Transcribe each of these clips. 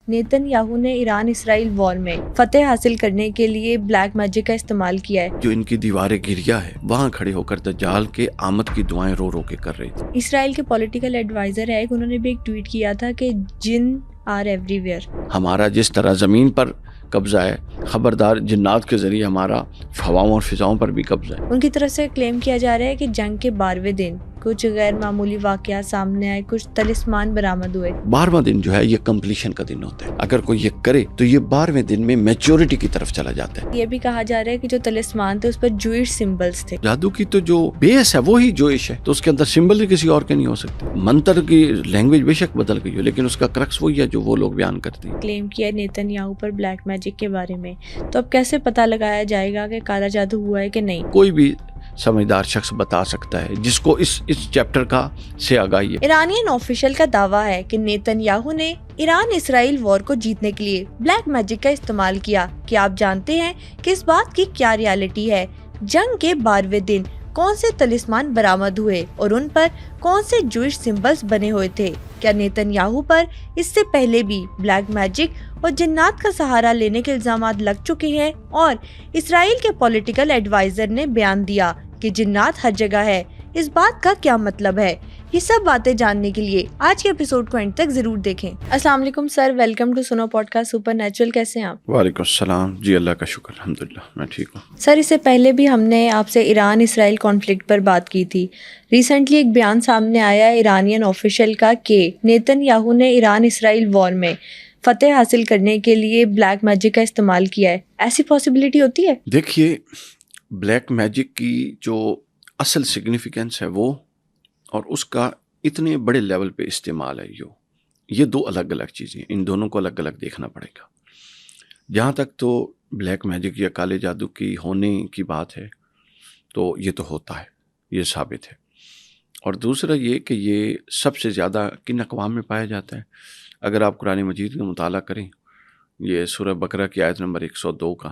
Nitin Yahoo نے ایران اسرائیل وار میں فتح حاصل کرنے کے لیے بلیک میجک کا استعمال کیا ہے. جو ان کی دیواریں گریا ہے وہاں کھڑے ہو کر دجال کے آمد کی دعائیں رو رو کے کر رہے تھے. اسرائیل کے پولیٹیکل ایڈوائزر ہے، انہوں نے بھی ایک ٹویٹ کیا تھا کہ جن آر ایوری ویئر. ہمارا جس طرح زمین پر قبضہ ہے، خبردار جنات کے ذریعے ہمارا ہواؤں اور فضاؤں پر بھی قبضہ ہے. ان کی طرف سے کلیم کیا جا رہا ہے کہ جنگ کے 12ویں دن کچھ غیر معمولی واقعات سامنے آئے، کچھ طلسمان برآمد ہوئے. 12واں دن جو ہے یہ کمپلیشن کا دن ہوتا ہے. اگر کوئی یہ کرے تو یہ 12ویں دن میں میچورٹی کی طرف چلا جاتا ہے. یہ بھی کہا جا رہا ہے کہ جو طلسمان تھے اس پر جوئش سمبلز تھے. جادو کی تو جو بیس ہے وہی جوئش ہے، تو اس کے اندر سمبل کسی اور کے نہیں ہو سکتے. منتر کی لینگویج بے شک بدل گئی ہو لیکن اس کا کرکس وہی ہے جو وہ لوگ بیان کرتے ہیں. کلیم کیا نیتن یاہو پر بلیک میجک کے بارے میں. تو اب کیسے پتہ لگایا جائے گا کہ کالا جادو ہوا ہے کہ نہیں؟ کوئی بھی سمجھدار شخص بتا سکتا ہے جس کو اس چیپٹر کا سے آگاہی ہے. ایرانین آفیشل کا دعویٰ ہے کہ نیتن یاہو نے ایران اسرائیل وار کو جیتنے کے لیے بلیک میجک کا استعمال کیا. کیا آپ جانتے ہیں کہ اس بات کی کیا ریالٹی ہے؟ جنگ کے 12ویں دن کون سے طلسمان برآمد ہوئے اور ان پر کون سے جوئش سمبلز بنے ہوئے تھے؟ کیا نیتن یاہو پر اس سے پہلے بھی بلیک میجک اور جنات کا سہارا لینے کے الزامات لگ چکے ہیں؟ اور اسرائیل کے پولیٹیکل ایڈوائزر نے بیان دیا کہ جنات ہر جگہ ہے. اس بات کا کیا مطلب ہے؟ یہ سب باتیں جاننے کے لیے آج کے ایپیسوڈ کو اینڈ تک ضرور دیکھیں. السلام علیکم سر، ویلکم ٹو سنو پوڈ کاسٹ سپر نیچرل. کیسے ہیں آپ؟ وعلیکم السلام. جی اللہ کا شکر، الحمدللہ میں ٹھیک ہوں. سر اس سے پہلے بھی ہم نے آپ سے ایران اسرائیل کانفلکٹ پر بات کی تھی. ریسنٹلی ایک بیان سامنے آیا ایرانین آفیشل کا کہ نیتن یاہو نے ایران اسرائیل وار میں فتح حاصل کرنے کے لیے بلیک میجک کا استعمال کیا ہے. ایسی پاسبلٹی ہوتی ہے؟ دیکھیے، بلیک میجک کی جو اصل سگنیفیکنس ہے وہ اور اس کا اتنے بڑے لیول پہ استعمال ہے یہ دو الگ الگ چیزیں ہیں. ان دونوں کو الگ الگ دیکھنا پڑے گا. جہاں تک تو بلیک میجک یا کالے جادو کی ہونے کی بات ہے تو یہ تو ہوتا ہے، یہ ثابت ہے. اور دوسرا یہ کہ یہ سب سے زیادہ کن اقوام میں پایا جاتا ہے. اگر آپ قرآن مجید کا مطالعہ کریں، یہ سورہ بقرہ کی آیت نمبر 102 کا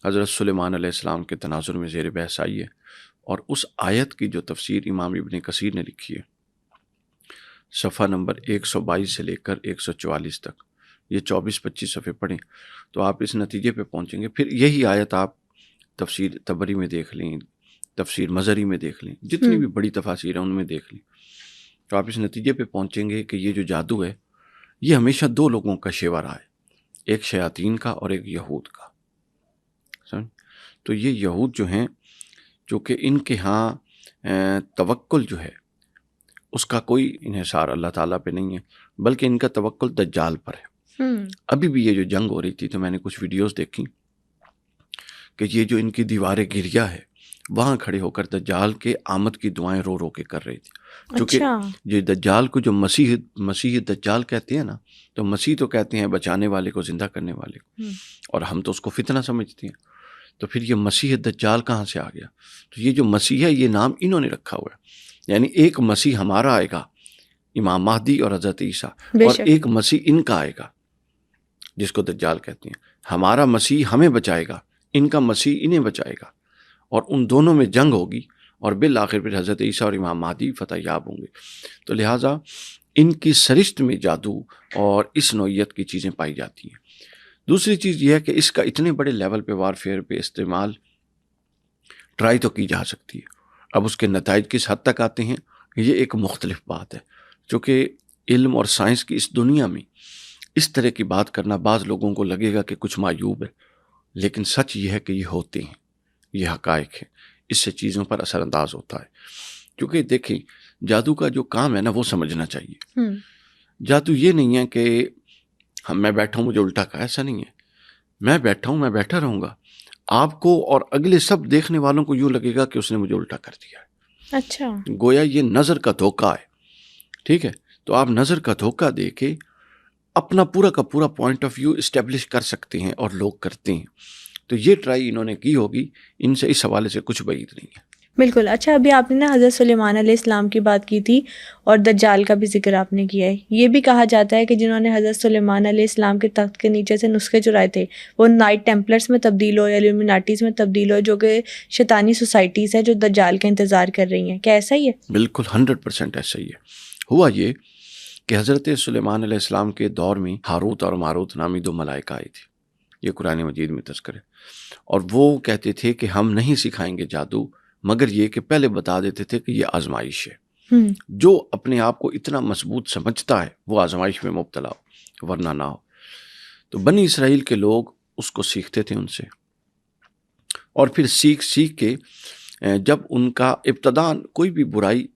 حضرت سلیمان علیہ السلام کے تناظر میں زیر بحث آئی ہے، اور اس آیت کی جو تفسیر امام ابن کثیر نے لکھی ہے صفحہ نمبر 122 سے لے کر 144 تک، یہ 24-25 صفحے پڑھیں تو آپ اس نتیجے پہ پہنچیں گے. پھر یہی آیت آپ تفسیر طبری میں دیکھ لیں، تفسیر مظہری میں دیکھ لیں، جتنی بھی بڑی تفاسیر ہیں ان میں دیکھ لیں تو آپ اس نتیجے پہ پہنچیں گے کہ یہ جو جادو ہے یہ ہمیشہ دو لوگوں کا شیوا رہا ہے، ایک شیاطین کا اور ایک یہود کا. سمجھ؟ تو یہ یہود جو ہیں، چونکہ ان کے ہاں توکل جو ہے اس کا کوئی انحصار اللہ تعالیٰ پہ نہیں ہے، بلکہ ان کا توکل دجال پر ہے. ابھی بھی یہ جو جنگ ہو رہی تھی تو میں نے کچھ ویڈیوز دیکھی کہ یہ جو ان کی دیواریں گریا ہے وہاں کھڑے ہو کر دجال کے آمد کی دعائیں رو رو کے کر رہی تھی. چونکہ یہ دجال کو جو مسیح دجال کہتے ہیں نا، تو مسیح تو کہتے ہیں بچانے والے کو، زندہ کرنے والے کو، اور ہم تو اس کو فتنہ سمجھتے ہیں. تو پھر یہ مسیح دجال کہاں سے آ گیا؟ تو یہ جو مسیح ہے یہ نام انہوں نے رکھا ہوا ہے. یعنی ایک مسیح ہمارا آئے گا، امام مہدی اور حضرت عیسیٰ، اور ایک مسیح ان کا آئے گا جس کو دجال کہتے ہیں. ہمارا مسیح ہمیں بچائے گا، ان کا مسیح انہیں بچائے گا، اور ان دونوں میں جنگ ہوگی اور بالآخر پھر حضرت عیسیٰ اور امام مہدی فتح یاب ہوں گے. تو لہٰذا ان کی سرشت میں جادو اور اس نوعیت کی چیزیں پائی جاتی ہیں. دوسری چیز یہ ہے کہ اس کا اتنے بڑے لیول پہ وارفیئر پہ استعمال ٹرائی تو کی جا سکتی ہے. اب اس کے نتائج کس حد تک آتے ہیں یہ ایک مختلف بات ہے. چونکہ علم اور سائنس کی اس دنیا میں اس طرح کی بات کرنا بعض لوگوں کو لگے گا کہ کچھ معیوب ہے، لیکن سچ یہ ہے کہ یہ ہوتے ہیں، یہ حقائق ہے. اس سے چیزوں پر اثر انداز ہوتا ہے. کیونکہ دیکھیں جادو کا جو کام ہے نا وہ سمجھنا چاہیے. جادو یہ نہیں ہے کہ میں بیٹھا ہوں مجھے الٹا کہا، ایسا نہیں ہے. میں بیٹھا ہوں، میں بیٹھا رہوں گا، آپ کو اور اگلے سب دیکھنے والوں کو یوں لگے گا کہ اس نے مجھے الٹا کر دیا ہے. اچھا، گویا یہ نظر کا دھوکہ ہے. ٹھیک ہے، تو آپ نظر کا دھوکہ دے کے اپنا پورا کا پورا پوائنٹ آف ویو اسٹیبلش کر سکتے ہیں، اور لوگ کرتے ہیں. تو یہ ٹرائی انہوں نے کی ہوگی، ان سے اس حوالے سے کچھ بعید نہیں ہے. بالکل. اچھا، ابھی آپ نے نا حضرت سلیمان علیہ السلام کی بات کی تھی اور دجال کا بھی ذکر آپ نے کیا ہے. یہ بھی کہا جاتا ہے کہ جنہوں نے حضرت سلیمان علیہ السلام کے تخت کے نیچے سے نسخے چرائے تھے وہ نائٹ ٹیمپلرز میں تبدیل ہو یا الومناٹیز میں تبدیل ہو، جو کہ شیطانی سوسائٹیز ہیں جو دجال کا انتظار کر رہی ہیں. کیا ایسا ہی ہے؟ بالکل 100% ایسا ہی ہے. ہوا یہ کہ حضرت سلیمان علیہ السلام کے دور میں ہاروت اور ماروت نامی 2 ملائکہ آئے تھے، یہ قرآن مجید میں تذکر ہے، اور وہ کہتے تھے کہ ہم نہیں سکھائیں گے جادو مگر یہ کہ پہلے بتا دیتے تھے کہ یہ آزمائش ہے، جو اپنے آپ کو اتنا مضبوط سمجھتا ہے وہ آزمائش میں مبتلا ہو ورنہ نہ ہو۔ تو بنی اسرائیل کے لوگ اس کو سیکھتے تھے ان سے، اور پھر سیکھ کے جب ان کا ابتداً کوئی بھی برائی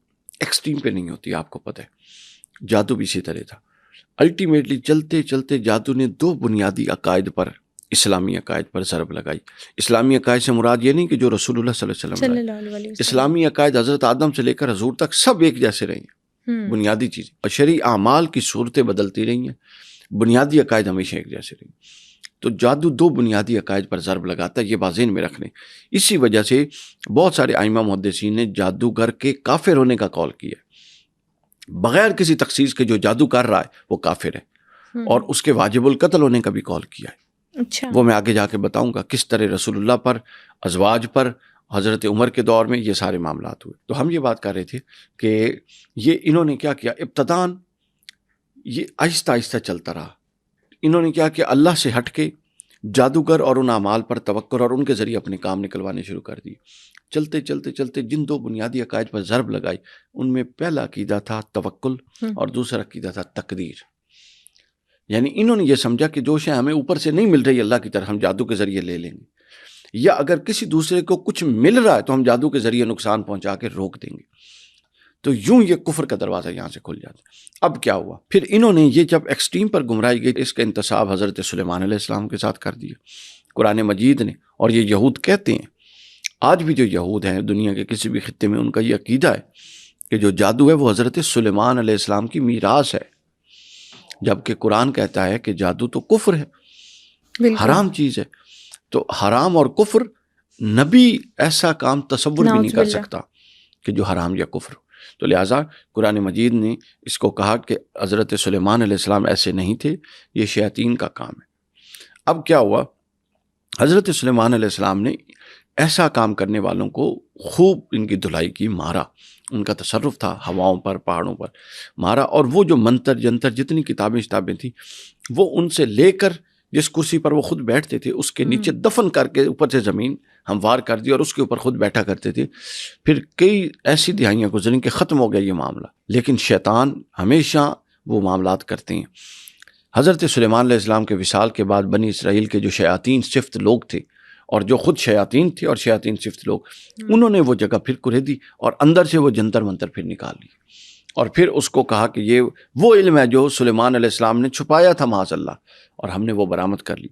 ایکسٹریم پہ نہیں ہوتی، آپ کو پتہ ہے جادو بھی اسی طرح تھا۔ الٹیمیٹلی چلتے چلتے جادو نے 2 بنیادی عقائد پر، اسلامی عقائد پر ضرب لگائی۔ اسلامی عقائد سے مراد یہ نہیں کہ جو رسول اللہ صلی اللہ علیہ وسلم، اسلامی عقائد حضرت آدم سے لے کر حضور تک سب ایک جیسے رہے ہیں، بنیادی چیزیں، اور شرعی اعمال کی صورتیں بدلتی رہی ہیں، بنیادی عقائد ہمیشہ ایک جیسے رہی ہیں۔ تو جادو 2 بنیادی عقائد پر ضرب لگاتا ہے، یہ بات ذہن میں رکھنے۔ اسی وجہ سے بہت سارے ائمہ محدثین نے جادوگر کے کافر ہونے کا قول کیا ہے، بغیر کسی تخصیص کے جو جادو کر رہا ہے وہ کافر ہے، اور اس کے واجب القتل ہونے کا بھی قول کیا ہے۔ اچھا، وہ میں آگے جا کے بتاؤں گا کس طرح رسول اللہ پر، ازواج پر، حضرت عمر کے دور میں یہ سارے معاملات ہوئے۔ تو ہم یہ بات کر رہے تھے کہ یہ انہوں نے کیا کیا، ابتداً یہ آہستہ آہستہ چلتا رہا۔ انہوں نے کیا کہ اللہ سے ہٹ کے جادوگر اور ان اعمال پر توکل اور ان کے ذریعے اپنے کام نکلوانے شروع کر دیے۔ چلتے چلتے چلتے جن 2 بنیادی عقائد پر ضرب لگائی، ان میں پہلا عقیدہ تھا توکل اور دوسرا عقیدہ تھا تقدیر۔ یعنی انہوں نے یہ سمجھا کہ جو شے ہمیں اوپر سے نہیں مل رہی اللہ کی طرف، ہم جادو کے ذریعے لے لیں گے، یا اگر کسی دوسرے کو کچھ مل رہا ہے تو ہم جادو کے ذریعے نقصان پہنچا کے روک دیں گے۔ تو یوں یہ کفر کا دروازہ یہاں سے کھل جاتا ہے۔ اب کیا ہوا، پھر انہوں نے یہ جب ایکسٹریم پر گمراہی گئی، اس کا انتصاب حضرت سلیمان علیہ السلام کے ساتھ کر دیا قرآن مجید نے۔ اور یہ یہود کہتے ہیں، آج بھی جو یہود ہیں دنیا کے کسی بھی خطے میں، ان کا یہ عقیدہ ہے کہ جو جادو ہے وہ حضرت سلیمان علیہ السلام کی میراث ہے، جبکہ قرآن کہتا ہے کہ جادو تو کفر ہے، حرام چیز ہے۔ تو حرام اور کفر، نبی ایسا کام تصور بھی نہیں کر سکتا کہ جو حرام یا کفر ہو۔ تو لہٰذا قرآن مجید نے اس کو کہا کہ حضرت سلیمان علیہ السلام ایسے نہیں تھے، یہ شیاطین کا کام ہے۔ اب کیا ہوا، حضرت سلیمان علیہ السلام نے ایسا کام کرنے والوں کو خوب ان کی دھلائی کی، مارا، ان کا تصرف تھا ہواؤں پر، پہاڑوں پر مارا، اور وہ جو منتر جنتر جتنی کتابیں تھیں وہ ان سے لے کر جس کرسی پر وہ خود بیٹھتے تھے اس کے نیچے دفن کر کے اوپر سے زمین ہموار کر دی اور اس کے اوپر خود بیٹھا کرتے تھے۔ پھر کئی ایسی دہائیاں گزریں کہ ختم ہو گیا یہ معاملہ، لیکن شیطان ہمیشہ وہ معاملات کرتے ہیں۔ حضرت سلیمان علیہ السلام کے وصال کے بعد بنی اسرائیل کے جو شیاطین صفت لوگ تھے، اور جو خود شیاطین تھے اور شیاطین صفت لوگ، انہوں نے وہ جگہ پھر کریدی اور اندر سے وہ جنتر منتر پھر نکال لی، اور پھر اس کو کہا کہ یہ وہ علم ہے جو سلیمان علیہ السلام نے چھپایا تھا معاذ اللہ، اور ہم نے وہ برآمد کر لی،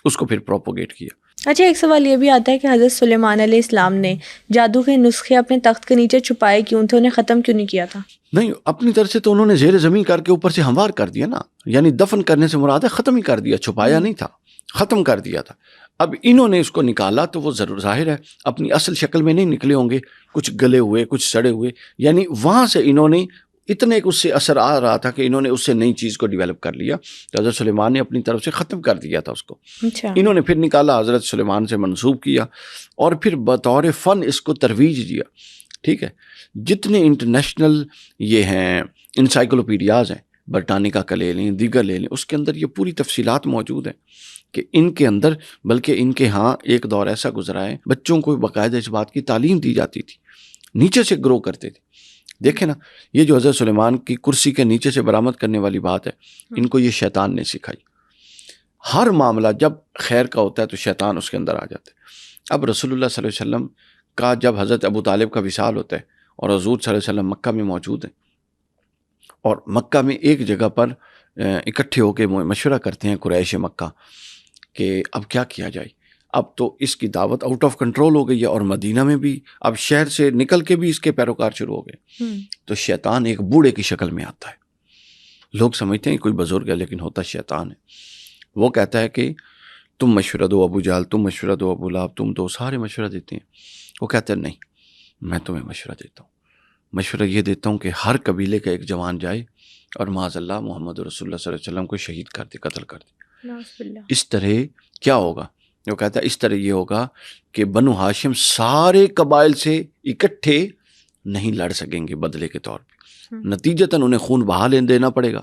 اس کو پھر پروپوگیٹ کیا۔ اچھا، ایک سوال یہ بھی آتا ہے کہ حضرت سلیمان علیہ السلام نے جادو کے نسخے اپنے تخت کے نیچے چھپائے کیوں تھے، انہیں ختم کیوں نہیں کیا تھا؟ نہیں، اپنی طرف سے تو انہوں نے زیر زمین کر کے اوپر سے ہموار کر دیا نا، یعنی دفن کرنے سے مراد ہے ختم ہی کر دیا، چھپایا نہیں تھا، ختم کر دیا تھا۔ اب انہوں نے اس کو نکالا تو وہ ضرور ظاہر ہے اپنی اصل شکل میں نہیں نکلے ہوں گے، کچھ گلے ہوئے، کچھ سڑے ہوئے، یعنی وہاں سے انہوں نے اتنے اس سے اثر آ رہا تھا کہ انہوں نے اس سے نئی چیز کو ڈیولپ کر لیا، تو حضرت سلیمان نے اپنی طرف سے ختم کر دیا تھا اس کو۔ اچھا، انہوں نے پھر نکالا، حضرت سلیمان سے منسوب کیا، اور پھر بطور فن اس کو ترویج دیا۔ ٹھیک ہے، جتنے انٹرنیشنل یہ ہیں انسائکلوپیڈیاز ہیں، برٹانیکا کا لے لیں، دیگر لے لیں، اس کے اندر یہ پوری تفصیلات موجود ہیں کہ ان کے اندر، بلکہ ان کے ہاں ایک دور ایسا گزرا ہے بچوں کو باقاعدہ اس بات کی تعلیم دی جاتی تھی، نیچے سے گرو کرتے تھے۔ دیکھیں نا، یہ جو حضرت سلیمان کی کرسی کے نیچے سے برآمد کرنے والی بات ہے، ان کو یہ شیطان نے سکھائی۔ ہر معاملہ جب خیر کا ہوتا ہے تو شیطان اس کے اندر آ جاتا ہے۔ اب رسول اللہ صلی اللہ علیہ وسلم کا جب حضرت ابو طالب کا وصال ہوتا ہے اور حضور صلی اللہ علیہ وسلم مکہ میں موجود ہیں، اور مکہ میں ایک جگہ پر اکٹھے ہو کے مشورہ کرتے ہیں قریش مکہ کہ اب کیا کیا جائے، اب تو اس کی دعوت آؤٹ آف کنٹرول ہو گئی ہے، اور مدینہ میں بھی اب شہر سے نکل کے بھی اس کے پیروکار شروع ہو گئے۔ تو شیطان ایک بوڑھے کی شکل میں آتا ہے، لوگ سمجھتے ہیں کوئی بزرگ ہے لیکن ہوتا شیطان ہے۔ وہ کہتا ہے کہ تم مشورہ دو ابو جہل، تم مشورہ دو ابو لہب، تم دو، سارے مشورہ دیتے ہیں۔ وہ کہتا ہے نہیں، میں تمہیں مشورہ دیتا ہوں، مشورہ یہ دیتا ہوں کہ ہر قبیلے کا ایک جوان جائے اور معاذ اللہ محمد رسول اللہ صلی اللہ علیہ وسلم کو شہید کر دے، قتل کر دے۔ اس طرح کیا ہوگا؟ وہ کہتا ہے اس طرح یہ ہوگا کہ بنو ہاشم سارے قبائل سے اکٹھے نہیں لڑ سکیں گے بدلے کے طور پہ، نتیجتاً انہیں خون بہا دینا پڑے گا،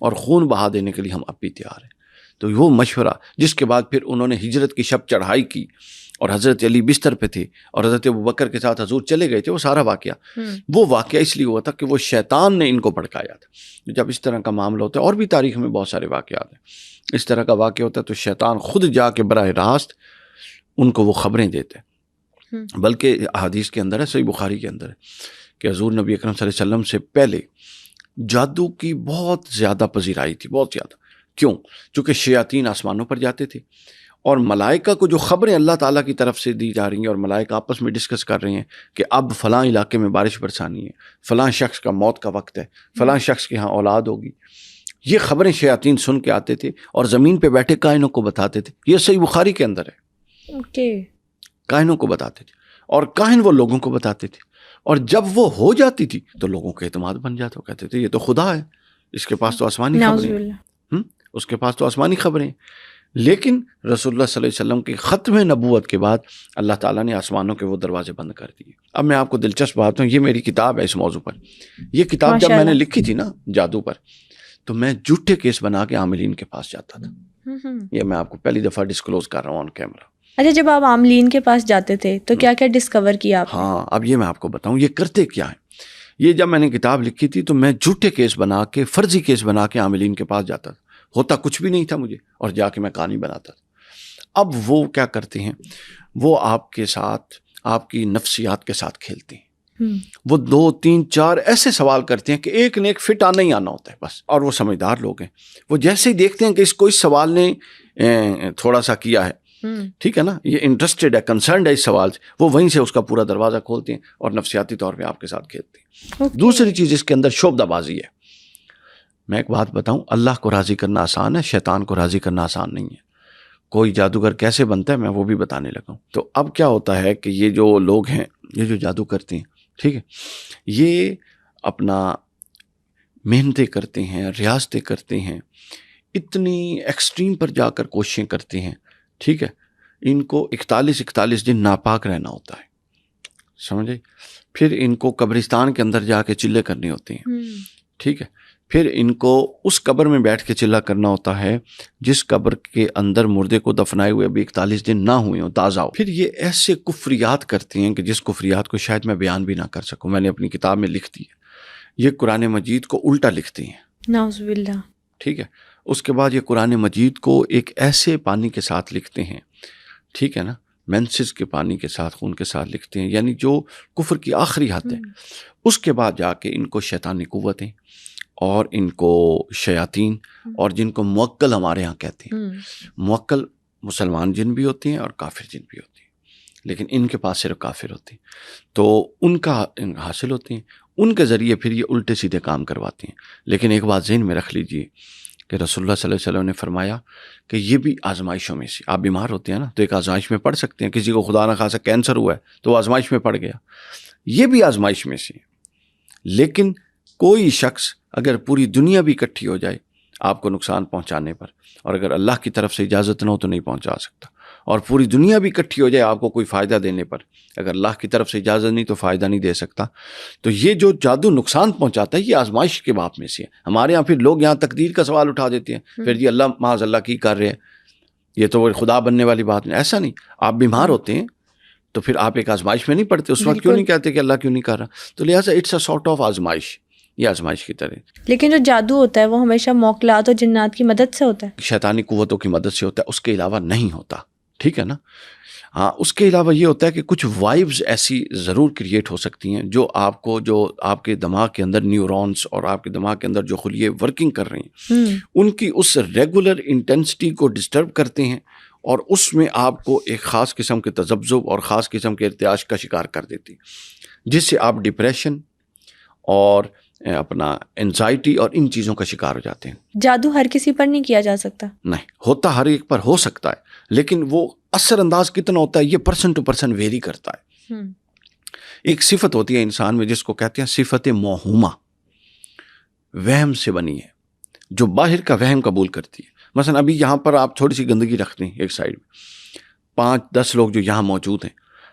اور خون بہا دینے کے لیے ہم اب بھی تیار ہیں۔ تو وہ مشورہ، جس کے بعد پھر انہوں نے ہجرت کی شب چڑھائی کی، اور حضرت علی بستر پہ تھے اور حضرت ابوبکر کے ساتھ حضور چلے گئے تھے، وہ سارا واقعہ، وہ واقعہ اس لیے ہوا تھا کہ وہ شیطان نے ان کو بھڑکایا تھا۔ جب اس طرح کا معاملہ ہوتا ہے، اور بھی تاریخ میں بہت سارے واقعات ہیں اس طرح کا واقعہ ہوتا ہے، تو شیطان خود جا کے براہ راست ان کو وہ خبریں دیتے ہیں۔ بلکہ احادیث کے اندر ہے، صحیح بخاری کے اندر ہے کہ حضور نبی اکرم صلی اللہ علیہ وسلم سے پہلے جادو کی بہت زیادہ پذیرائی تھی، بہت زیادہ۔ کیوں؟ چونکہ شیاطین آسمانوں پر جاتے تھے، اور ملائکہ کو جو خبریں اللہ تعالیٰ کی طرف سے دی جا رہی ہیں، اور ملائکہ آپس میں ڈسکس کر رہے ہیں کہ اب فلاں علاقے میں بارش برسانی ہے، فلاں شخص کا موت کا وقت ہے، فلاں شخص کے ہاں اولاد ہوگی، یہ خبریں شیاطین سن کے آتے تھے اور زمین پہ بیٹھے کائنوں کو بتاتے تھے۔ یہ صحیح بخاری کے اندر ہے، کائنوں کو بتاتے تھے، اور کائن وہ لوگوں کو بتاتے تھے، اور جب وہ ہو جاتی تھی تو لوگوں کا اعتماد بن جاتا، وہ کہتے تھے یہ تو خدا ہے، اس کے پاس تو آسمانی خبریں ہیں، اس کے پاس تو آسمانی خبریں۔ لیکن رسول اللہ صلی اللہ علیہ وسلم کی ختم نبوت کے بعد اللہ تعالیٰ نے آسمانوں کے وہ دروازے بند کر دیے۔ اب میں آپ کو دلچسپ بات ہوں، یہ میری کتاب ہے اس موضوع پر، یہ کتاب جب میں نے لکھی تھی نا جادو پر، تو میں جھوٹے کیس بنا کے عاملین کے پاس جاتا تھا۔ یہ میں آپ کو پہلی دفعہ ڈسکلوز کر رہا ہوں آن کیمرہ۔ اچھا، جب آپ عاملین کے پاس جاتے تھے تو کیا کیا ڈسکور کیا آپ نے؟ ہاں، اب یہ میں آپ کو بتاؤں یہ کرتے کیا ہے۔ یہ جب میں نے کتاب لکھی تھی تو میں جھوٹے کیس بنا کے، فرضی کیس بنا کے عاملین کے پاس جاتا تھا، ہوتا کچھ بھی نہیں تھا مجھے، اور جا کے میں کہانی بناتا تھا۔ اب وہ کیا کرتے ہیں، وہ آپ کے ساتھ، آپ کی نفسیات کے ساتھ کھیلتے ہیں، وہ 2 3 4 ایسے سوال کرتے ہیں کہ ایک نے ایک فٹ آنا ہی آنا ہوتا ہے بس، اور وہ سمجھدار لوگ ہیں، وہ جیسے ہی دیکھتے ہیں کہ اس کو اس سوال نے تھوڑا سا کیا ہے، ٹھیک ہے نا، یہ انٹرسٹڈ ہے، کنسرنڈ ہے اس سوال سے، وہ وہیں سے اس کا پورا دروازہ کھولتے ہیں اور نفسیاتی طور پہ آپ کے ساتھ کھیلتے ہیں۔ دوسری چیز اس کے اندر شعبدہ بازی ہے۔ میں ایک بات بتاؤں، اللہ کو راضی کرنا آسان ہے، شیطان کو راضی کرنا آسان نہیں ہے۔ کوئی جادوگر کیسے بنتا ہے میں وہ بھی بتانے لگا ہوں۔ تو اب کیا ہوتا ہے کہ یہ جو لوگ ہیں، یہ جو جادو کرتے ہیں، ٹھیک ہے، یہ اپنا محنتیں کرتے ہیں، ریاضتیں کرتے ہیں، اتنی ایکسٹریم پر جا کر کوششیں کرتے ہیں، ٹھیک ہے، ان کو 41 دن ناپاک رہنا ہوتا ہے، سمجھے، پھر ان کو قبرستان کے اندر جا کے چلے کرنے ہوتے ہیں، ٹھیک ہے، پھر ان کو اس قبر میں بیٹھ کے چلا کرنا ہوتا ہے جس قبر کے اندر مردے کو دفنائے ہوئے ابھی 41 دن نہ ہوئے ہوں، تازہ ہو۔ پھر یہ ایسے کفریات کرتے ہیں کہ جس کفریات کو شاید میں بیان بھی نہ کر سکوں، میں نے اپنی کتاب میں لکھ دی ہے۔ یہ قرآن مجید کو الٹا لکھتے ہیں، نعوذ باللہ، ٹھیک ہے، اس کے بعد یہ قرآن مجید کو ایک ایسے پانی کے ساتھ لکھتے ہیں، ٹھیک ہے نا، مینسز کے پانی کے ساتھ، خون کے ساتھ لکھتے ہیں، یعنی جو کفر کی آخری حد ہے۔ اس کے بعد جا کے ان کو شیطانی قوتیں اور ان کو شیاطین، اور جن کو موکل ہمارے ہاں کہتے ہیں، موکل مسلمان جن بھی ہوتے ہیں اور کافر جن بھی ہوتے ہیں، لیکن ان کے پاس صرف کافر ہوتے ہیں، تو ان کا حاصل ہوتے ہیں، ان کے ذریعے پھر یہ الٹے سیدھے کام کرواتے ہیں۔ لیکن ایک بات ذہن میں رکھ لیجئے کہ رسول اللہ صلی اللہ علیہ وسلم نے فرمایا کہ یہ بھی آزمائشوں میں سے، آپ بیمار ہوتے ہیں نا تو ایک آزمائش میں پڑ سکتے ہیں، کسی کو خدا نہ خاصا کینسر ہوا ہے تو وہ آزمائش میں پڑ گیا، یہ بھی آزمائش میں سے۔ لیکن کوئی شخص اگر پوری دنیا بھی اکٹھی ہو جائے آپ کو نقصان پہنچانے پر، اور اگر اللہ کی طرف سے اجازت نہ ہو تو نہیں پہنچا سکتا، اور پوری دنیا بھی اکٹھی ہو جائے آپ کو کوئی فائدہ دینے پر، اگر اللہ کی طرف سے اجازت نہیں تو فائدہ نہیں دے سکتا۔ تو یہ جو جادو نقصان پہنچاتا ہے یہ آزمائش کے باب میں سے ہے۔ ہمارے یہاں پھر لوگ یہاں تقدیر کا سوال اٹھا دیتے ہیں، پھر جی اللہ معاذ اللہ کی کر رہے ہیں، یہ تو خدا بننے والی بات نہیں۔ ایسا نہیں، آپ بیمار ہوتے ہیں تو پھر آپ ایک آزمائش میں نہیں پڑتے، اس وقت کیوں نہیں کہتے کہ اللہ کیوں نہیں کر رہا؟ تو لہٰذا اٹس اے سارٹ آف آزمائش، یہ آزمائش کی طرح۔ لیکن جو جادو ہوتا ہے وہ ہمیشہ موکلات اور جنات کی مدد سے ہوتا ہے، شیطانی قوتوں کی مدد سے ہوتا ہے، اس کے علاوہ نہیں ہوتا، ٹھیک ہے نا۔ ہاں، اس کے علاوہ یہ ہوتا ہے کہ کچھ وائبز ایسی ضرور کریٹ ہو سکتی ہیں جو آپ کو، جو آپ کے دماغ کے اندر نیورونز اور آپ کے دماغ کے اندر جو خلیے ورکنگ کر رہے ہیں ان کی اس ریگولر انٹینسٹی کو ڈسٹرب کرتے ہیں، اور اس میں آپ کو ایک خاص قسم کے تذبذب اور خاص قسم کے ارتعاش کا شکار کر دیتی ہے، جس سے آپ ڈپریشن اور اپنا انزائٹی اور ان چیزوں کا شکار ہو جاتے ہیں۔ جادو ہر کسی پر نہیں کیا جا سکتا؟ نہیں، ہوتا ہر ایک پر ہو سکتا ہے، لیکن وہ اثر انداز کتنا ہوتا ہے یہ پرسن ٹو پرسن ویری کرتا ہے۔ ایک صفت ہوتی ہے انسان میں جس کو کہتے ہیں صفت موہومہ، وہم سے بنی ہے، جو باہر کا وہم قبول کرتی ہے۔ مثلا ابھی یہاں پر آپ تھوڑی سی گندگی رکھتے ہیں ایک سائڈ میں، 5-10 لوگ جو یہاں موجود ہیں،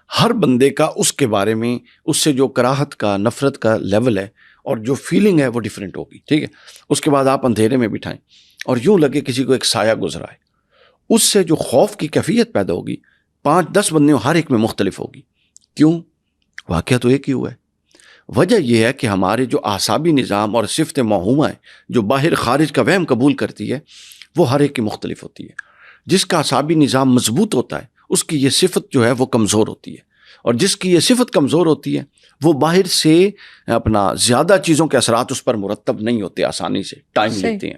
ہر بندے کا اس کے بارے میں، اس سے جو کراہت کا، نفرت کا لیول ہے، اور جو فیلنگ ہے وہ ڈیفرنٹ ہوگی. ٹھیک ہے, اس کے بعد آپ اندھیرے میں بٹھائیں اور یوں لگے کسی کو ایک سایہ گزرا ہے, اس سے جو خوف کی کیفیت پیدا ہوگی 5-10 بندے ہر ایک میں مختلف ہوگی. کیوں؟ واقعہ تو ایک ہی ہوا ہے. وجہ یہ ہے کہ ہمارے جو اعصابی نظام اور صفت موہومہ ہے جو باہر خارج کا وہم قبول کرتی ہے وہ ہر ایک کی مختلف ہوتی ہے. جس کا اعصابی نظام مضبوط ہوتا ہے اس کی یہ صفت جو ہے وہ کمزور ہوتی ہے, اور جس کی یہ صفت کمزور ہوتی ہے وہ باہر سے اپنا زیادہ چیزوں کے اثرات اس پر مرتب نہیں ہوتے, آسانی سے ٹائم لیتے ہیں.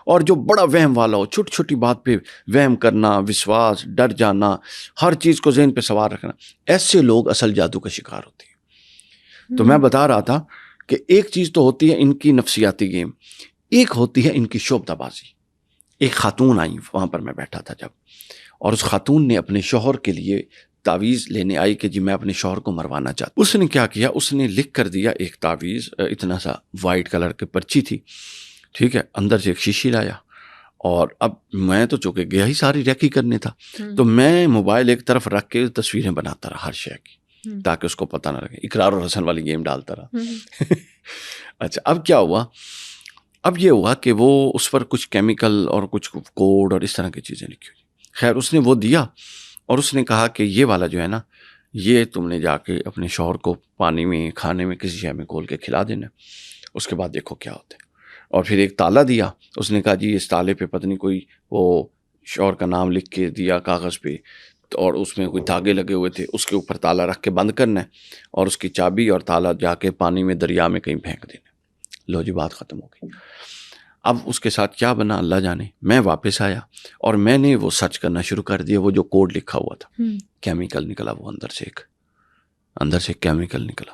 اور جو بڑا وہم والا ہو, چھوٹی چھوٹی بات پہ وہم کرنا, وشواس, ڈر جانا, ہر چیز کو ذہن پہ سوار رکھنا, ایسے لوگ اصل جادو کا شکار ہوتے ہیں. تو میں بتا رہا تھا کہ ایک چیز تو ہوتی ہے ان کی نفسیاتی گیم, ایک ہوتی ہے ان کی شعبدہ بازی. ایک خاتون آئی, وہاں پر میں بیٹھا تھا جب, اور اس خاتون نے اپنے شوہر کے لیے تعویذ لینے آئی کہ جی میں اپنے شوہر کو مروانا چاہتا. اس نے کیا کیا, اس نے لکھ کر دیا ایک تعویذ, اتنا سا وائٹ کلر کی پرچی تھی. ٹھیک ہے, اندر سے ایک شیشی لایا, اور اب میں تو چونکہ گیا ہی ساری ریکی کرنے تھا, تو میں موبائل ایک طرف رکھ کے تصویریں بناتا رہا ہر شے کی تاکہ اس کو پتہ نہ لگے, اقرار اور حسن والی گیم ڈالتا رہا. اچھا, اب کیا ہوا, اب یہ ہوا کہ وہ اس پر کچھ کیمیکل اور کچھ کوڈ اور اس طرح کی چیزیں لکھی ہوئی. خیر اس نے وہ دیا اور اس نے کہا کہ یہ والا جو ہے نا, یہ تم نے جا کے اپنے شوہر کو پانی میں, کھانے میں, کسی شے میں گھول کے کھلا دینا, اس کے بعد دیکھو کیا ہوتا ہے. اور پھر ایک تالا دیا, اس نے کہا جی اس تالے پہ پتہ نہیں کوئی وہ شوہر کا نام لکھ کے دیا کاغذ پہ, اور اس میں کوئی دھاگے لگے ہوئے تھے, اس کے اوپر تالا رکھ کے بند کرنا ہے, اور اس کی چابی اور تالا جا کے پانی میں, دریا میں کہیں پھینک دینا. لو جی بات ختم ہو گئی. اب اس کے ساتھ کیا بنا اللہ جانے. میں واپس آیا اور میں نے وہ سرچ کرنا شروع کر دیا, وہ جو کوڈ لکھا ہوا تھا, کیمیکل نکلا وہ اندر سے کیمیکل نکلا.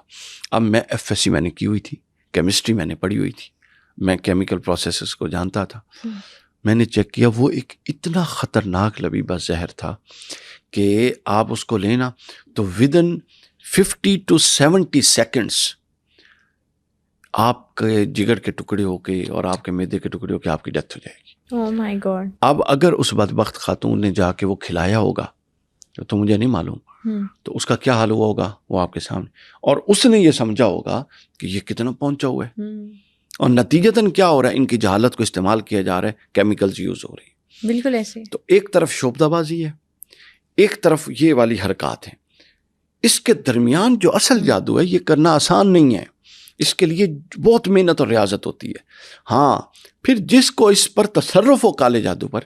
اب میں FSC میں نے کی ہوئی تھی, کیمسٹری میں نے پڑھی ہوئی تھی, میں کیمیکل پروسیسز کو جانتا تھا. میں نے چیک کیا, وہ ایک اتنا خطرناک لبیبہ زہر تھا کہ آپ اس کو لینا تو ودن 50 to 70 سیکنڈس آپ کے جگر کے ٹکڑے ہو کے اور آپ کے معدے کے ٹکڑے ہو کے آپ کی ڈیتھ ہو جائے گی. Oh my God. اب اگر اس بدبخت خاتون نے جا کے وہ کھلایا ہوگا تو مجھے نہیں معلوم, تو اس کا کیا حال ہوا ہوگا وہ آپ کے سامنے, اور اس نے یہ سمجھا ہوگا کہ یہ کتنا پہنچا ہوا ہے, اور نتیجتاً کیا ہو رہا ہے, ان کی جہالت کو استعمال کیا جا رہا ہے, کیمیکلز یوز ہو رہی ہیں. بالکل ایسے. تو ایک طرف شعبدہ بازی ہے, ایک طرف یہ والی حرکات ہیں. اس کے درمیان جو اصل جادو ہے یہ کرنا آسان نہیں ہے, اس کے لیے بہت محنت اور ریاضت ہوتی ہے. ہاں پھر جس کو اس پر تصرف ہو کالے جادو پر,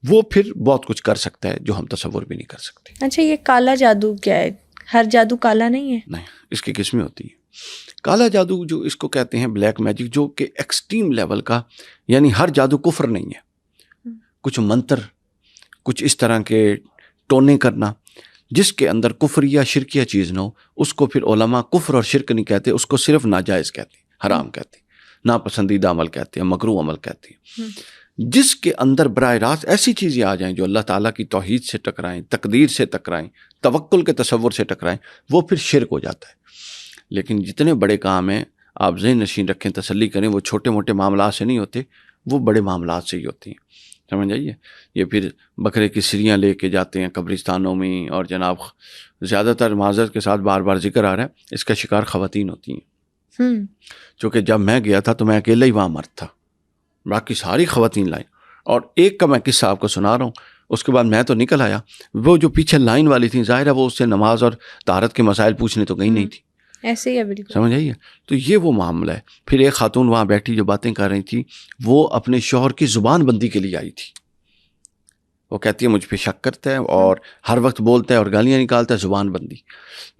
وہ پھر بہت کچھ کر سکتا ہے جو ہم تصور بھی نہیں کر سکتے. اچھا, یہ کالا جادو کیا ہے؟ ہر جادو کالا نہیں ہے؟ نہیں, اس کی قسمیں ہوتی ہیں. کالا جادو جو اس کو کہتے ہیں بلیک میجک, جو کہ ایکسٹریم لیول کا, یعنی ہر جادو کفر نہیں ہے. کچھ منتر, کچھ اس طرح کے ٹونے کرنا جس کے اندر کفر یا شرکیہ چیز نہ ہو, اس کو پھر علماء کفر اور شرک نہیں کہتے, اس کو صرف ناجائز کہتے ہیں, حرام کہتے ہیں, ناپسندیدہ عمل کہتے ہیں, مکروہ عمل کہتے ہیں. جس کے اندر براہ راست ایسی چیزیں آ جائیں جو اللہ تعالیٰ کی توحید سے ٹکرائیں, تقدیر سے ٹکرائیں, توکل کے تصور سے ٹکرائیں, وہ پھر شرک ہو جاتا ہے. لیکن جتنے بڑے کام ہیں آپ ذہن نشین رکھیں, تسلی کریں, وہ چھوٹے موٹے معاملات سے نہیں ہوتے, وہ بڑے معاملات سے ہی ہوتی ہیں. سمجھ آئیے. یہ پھر بکرے کی سریاں لے کے جاتے ہیں قبرستانوں میں, اور جناب زیادہ تر معذرت کے ساتھ بار بار ذکر آ رہا ہے, اس کا شکار خواتین ہوتی ہیں. چونکہ جب میں گیا تھا تو میں اکیلا ہی وہاں مرد تھا, باقی ساری خواتین لائیں. اور ایک کا میں قصہ آپ کو سنا رہا ہوں, اس کے بعد میں تو نکل آیا. وہ جو پیچھے لائن والی تھیں, ظاہر ہے وہ اس سے نماز اور طہارت کے مسائل پوچھنے تو گئی نہیں تھی. ایسے ہی ہے بالکل. سمجھ آئیے. تو یہ وہ معاملہ ہے. پھر ایک خاتون وہاں بیٹھی جو باتیں کر رہی تھی, وہ اپنے شوہر کی زبان بندی کے لیے آئی تھی. وہ کہتی ہے مجھ پہ شک کرتا ہے اور ہر وقت بولتا ہے اور گالیاں نکالتا ہے, زبان بندی.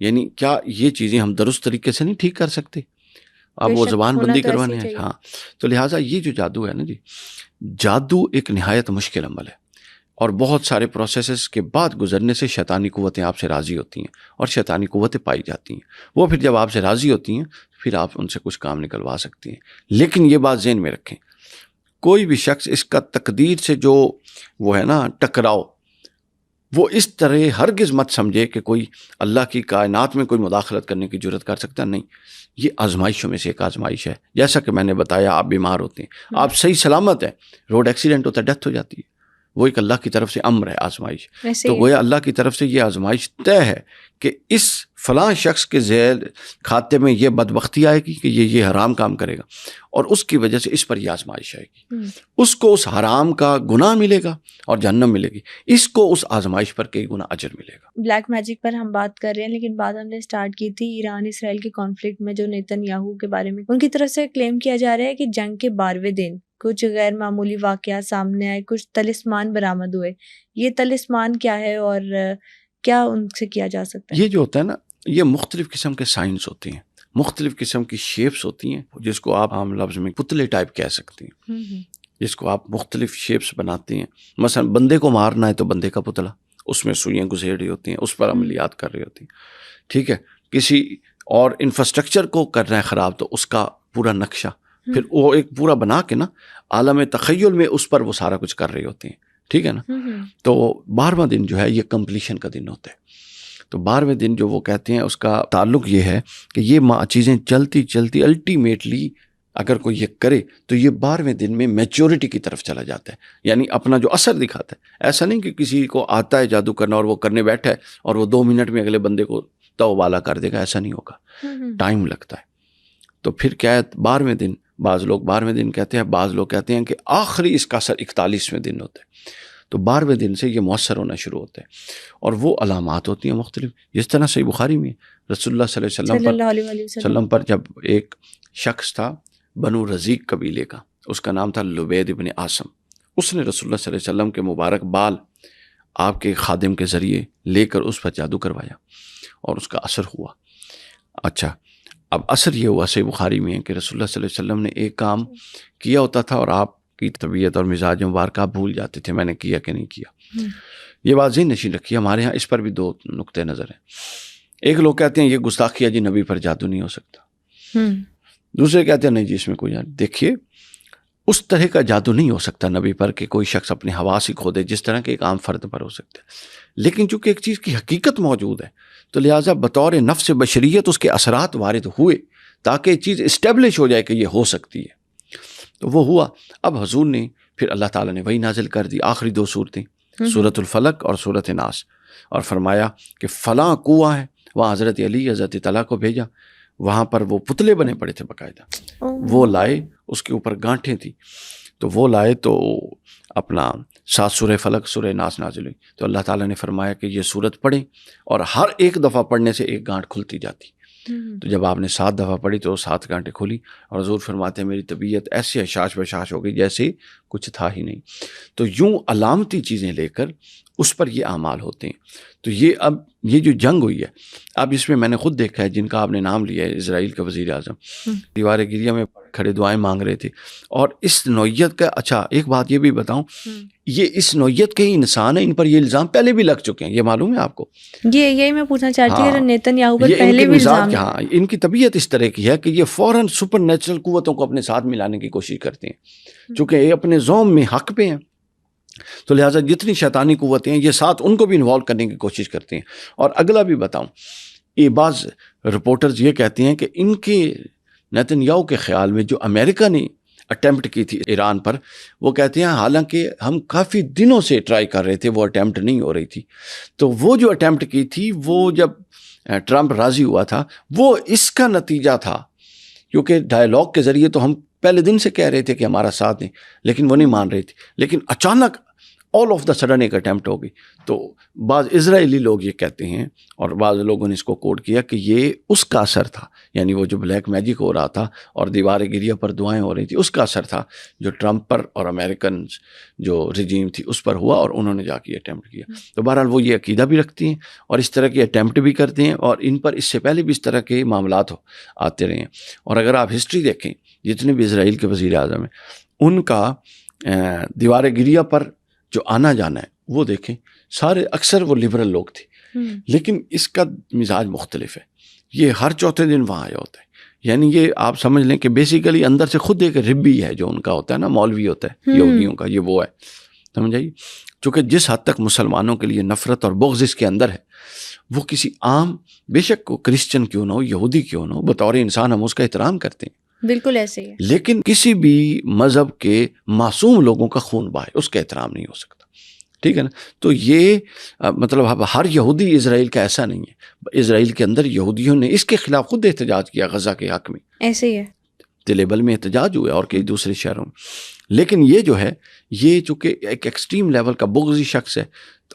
یعنی کیا یہ چیزیں ہم درست طریقے سے نہیں ٹھیک کر سکتے؟ اب وہ زبان بندی کروانے ہیں. ہاں, تو لہٰذا یہ جو جادو ہے نا جی, جادو ایک نہایت مشکل عمل ہے, اور بہت سارے پروسیسز کے بعد گزرنے سے شیطانی قوتیں آپ سے راضی ہوتی ہیں, اور شیطانی قوتیں پائی جاتی ہیں. وہ پھر جب آپ سے راضی ہوتی ہیں پھر آپ ان سے کچھ کام نکلوا سکتی ہیں. لیکن یہ بات ذہن میں رکھیں, کوئی بھی شخص اس کا تقدیر سے جو وہ ہے نا ٹکراؤ, وہ اس طرح ہرگز مت سمجھے کہ کوئی اللہ کی کائنات میں کوئی مداخلت کرنے کی جرت کر سکتا. نہیں, یہ آزمائشوں میں سے ایک آزمائش ہے. جیسا کہ میں نے بتایا, آپ بیمار ہوتے ہیں, آپ صحیح سلامت ہیں, روڈ ایکسیڈنٹ ہوتا ہے, ڈیتھ ہو جاتی ہے, وہ ایک اللہ کی طرف سے امر ہے آزمائش. ایسے تو ہی گویا اللہ کی طرف سے یہ آزمائش طے ہے کہ اس فلاں شخص کے ذیل کھاتے میں یہ بدبختی آئے گی کہ یہ حرام کام کرے گا اور اس کی وجہ سے اس پر یہ آزمائش آئے گی. اس کو اس حرام کا گناہ ملے گا اور جہنم ملے گی, اس کو اس آزمائش پر کئی گنا اجر ملے گا. بلیک میجک پر ہم بات کر رہے ہیں, لیکن بات ہم نے اسٹارٹ کی تھی ایران اسرائیل کے کانفلکٹ میں, جو نیتن یاہو کے بارے میں ان کی طرف سے کلیم کیا جا رہا ہے کہ جنگ کے 12ویں دن کچھ غیر معمولی واقعات سامنے آئے, کچھ طلسمان برآمد ہوئے. یہ طلسمان کیا ہے اور کیا ان سے کیا جا سکتا ہے؟ یہ جو ہوتا ہے نا, یہ مختلف قسم کے سائنس ہوتے ہیں, مختلف قسم کی شیپس ہوتی ہیں, جس کو آپ عام لفظ میں پتلے ٹائپ کہہ سکتے ہیں, جس کو آپ مختلف شیپس بناتے ہیں. مثلا بندے کو مارنا ہے تو بندے کا پتلا, اس میں سوئیاں گزیر رہی ہوتی ہیں, اس پر عملیات کر رہی ہوتی ہیں, ٹھیک ہے. کسی اور انفراسٹرکچر کو کرنا ہے خراب تو اس کا پورا نقشہ پھر وہ ایک پورا بنا کے نا عالم تخیل میں اس پر وہ سارا کچھ کر رہے ہوتے ہیں, ٹھیک ہے نا. تو 12واں دن جو ہے یہ کمپلیشن کا دن ہوتا ہے. تو 12ویں دن جو وہ کہتے ہیں اس کا تعلق یہ ہے کہ یہ چیزیں چلتی چلتی الٹیمیٹلی اگر کوئی یہ کرے تو یہ 12ویں دن میں میچورٹی کی طرف چلا جاتا ہے, یعنی اپنا جو اثر دکھاتا ہے. ایسا نہیں کہ کسی کو آتا ہے جادو کرنا اور وہ کرنے بیٹھا ہے اور وہ 2 منٹ میں اگلے بندے کو تو والا کر دے گا, ایسا نہیں ہوگا, ٹائم لگتا ہے. تو پھر کیا ہے 12ویں دن, بعض لوگ 12ویں دن کہتے ہیں, بعض لوگ کہتے ہیں کہ آخری اس کا اثر 41ویں دن ہوتا ہے. تو 12ویں دن سے یہ مؤثر ہونا شروع ہوتا ہے اور وہ علامات ہوتی ہیں مختلف, جس طرح صحیح بخاری میں رسول اللہ صلی اللہ علیہ وسلم پر جب ایک شخص تھا بنو رزیق قبیلے کا, اس کا نام تھا لبید ابن عاصم, اس نے رسول اللہ صلی اللہ علیہ وسلم کے مبارک بال آپ کے خادم کے ذریعے لے کر اس پر جادو کروایا اور اس کا اثر ہوا. اچھا, اب اثر یہ ہوا صحیح بخاری میں کہ رسول اللہ صلی اللہ علیہ وسلم نے ایک کام کیا ہوتا تھا اور آپ کی طبیعت اور مزاج مبارکہ آپ بھول جاتے تھے میں نے کیا کہ نہیں کیا. یہ بات ذہن نشین رکھی. ہمارے ہاں اس پر بھی 2 نقطۂ نظر ہیں. ایک لوگ کہتے ہیں یہ گستاخی ہے جی, نبی پر جادو نہیں ہو سکتا. دوسرے کہتے ہیں نہیں جی اس میں کوئی جادو. دیکھیے اس طرح کا جادو نہیں ہو سکتا نبی پر کہ کوئی شخص اپنے حواس ہی کھو دے جس طرح کے ایک عام فرد پر ہو سکتا ہے. لیکن چونکہ ایک چیز کی حقیقت موجود ہے تو لہٰذا بطور نفس بشریت اس کے اثرات وارد ہوئے تاکہ یہ چیز اسٹیبلش ہو جائے کہ یہ ہو سکتی ہے. تو وہ ہوا. اب حضور نے پھر اللہ تعالیٰ نے وہی نازل کر دی, آخری 2 صورتیں, سورۃ الفلق اور سورۃ ناس, اور فرمایا کہ فلاں کنواں ہے, وہاں حضرت علی حضرت طلحہ کو بھیجا, وہاں پر وہ پتلے بنے پڑے تھے باقاعدہ, وہ لائے, اس کے اوپر گانٹھیں تھیں, تو وہ لائے تو اپنا 7 سورہ فلق سورہ ناس نازل ہوئی. تو اللہ تعالیٰ نے فرمایا کہ یہ سورت پڑھیں اور ہر ایک دفعہ پڑھنے سے ایک گانٹھ کھلتی جاتی. تو جب آپ نے 7 دفعہ پڑھی تو 7 گانٹیں کھلی اور حضور فرماتے ہیں میری طبیعت ایسی حشاش بشاش ہو گئی جیسے کچھ تھا ہی نہیں. تو یوں علامتی چیزیں لے کر اس پر یہ اعمال ہوتے ہیں. تو اب یہ جو جنگ ہوئی ہے, اب اس میں نے خود دیکھا ہے جن کا آپ نے نام لیا ہے, اسرائیل کا وزیر اعظم دیوار گریہ میں کھڑے دعائیں مانگ رہے تھے. اور اس نوعیت کا, اچھا ایک بات یہ بھی بتاؤں, یہ اس نوعیت کے ہی انسان ہیں, ان پر یہ الزام پہلے بھی لگ چکے ہیں, یہ معلوم ہے آپ کو. یہی میں پوچھنا چاہتی ہوں, نیتن یاہو پر پہلے بھی الزام ہے. ہاں, ان کی طبیعت اس طرح کی ہے کہ یہ فوراً سپر نیچرل قوتوں کو اپنے ساتھ ملانے کی کوشش کرتے ہیں, چونکہ یہ اپنے زوم میں حق پہ ہیں. تو لہٰذا جتنی شیطانی قوتیں ہیں یہ ساتھ ان کو بھی انوالو کرنے کی کوشش کرتے ہیں. اور اگلا بھی بتاؤں, یہ بعض رپورٹرز یہ کہتے ہیں کہ ان کے نیتن یاہو کے خیال میں جو امریکہ نے اٹیمپٹ کی تھی ایران پر, وہ کہتے ہیں حالانکہ ہم کافی دنوں سے ٹرائی کر رہے تھے, وہ اٹیمپٹ نہیں ہو رہی تھی. تو وہ جو اٹیمپٹ کی تھی وہ جب ٹرمپ راضی ہوا تھا وہ اس کا نتیجہ تھا, کیونکہ ڈائیلاگ کے ذریعے تو ہم پہلے دن سے کہہ رہے تھے کہ ہمارا ساتھ دیں, لیکن وہ نہیں مان رہے تھے. لیکن اچانک آل آف دا سڈن ایک اٹیمپٹ ہو گئی. تو بعض اسرائیلی لوگ یہ کہتے ہیں اور بعض لوگوں نے اس کو کوٹ کیا کہ یہ اس کا اثر تھا, یعنی وہ جو بلیک میجک ہو رہا تھا اور دیوار گریہ پر دعائیں ہو رہی تھی اس کا اثر تھا جو ٹرمپ پر اور امریکن جو رجیم تھی اس پر ہوا اور انہوں نے جا کے اٹیمپٹ کیا. تو بہرحال وہ یہ عقیدہ بھی رکھتی ہیں اور اس طرح کے اٹیمپٹ بھی کرتے ہیں, اور ان پر اس سے پہلے بھی اس طرح کے معاملات آتے رہے ہیں. اور اگر آپ ہسٹری دیکھیں جتنے بھی اسرائیل کے وزیر اعظم ہیں ان کا دیوار گریہ پر جو آنا جانا ہے وہ دیکھیں, سارے اکثر وہ لبرل لوگ تھے, لیکن اس کا مزاج مختلف ہے. یہ ہر 4تھے دن وہاں آیا ہوتا ہے, یعنی یہ آپ سمجھ لیں کہ بیسیکلی اندر سے خود ایک ربی ہے جو ان کا ہوتا ہے نا, مولوی ہوتا ہے یہودیوں کا, یہ وہ ہے, سمجھ آئیے. چونکہ جس حد تک مسلمانوں کے لیے نفرت اور بغض اس کے اندر ہے وہ کسی عام, بے شک وہ کرسچن کیوں نہ ہو, یہودی کیوں نہ ہو, بطور انسان ہم اس کا احترام کرتے ہیں, بالکل ایسے ہی. لیکن کسی بھی مذہب کے معصوم لوگوں کا خون بہائے اس کا احترام نہیں ہو سکتا. ٹھیک ہے نا. تو یہ مطلب ہر یہودی اسرائیل کا ایسا نہیں ہے. اسرائیل کے اندر یہودیوں نے اس کے خلاف خود احتجاج کیا غزہ کے حق میں. ایسے ہی ہے. تلیبل میں احتجاج ہوا اور کئی دوسرے شہروں میں. لیکن یہ جو ہے یہ چونکہ ایک ایکسٹریم لیول کا بغضی شخص ہے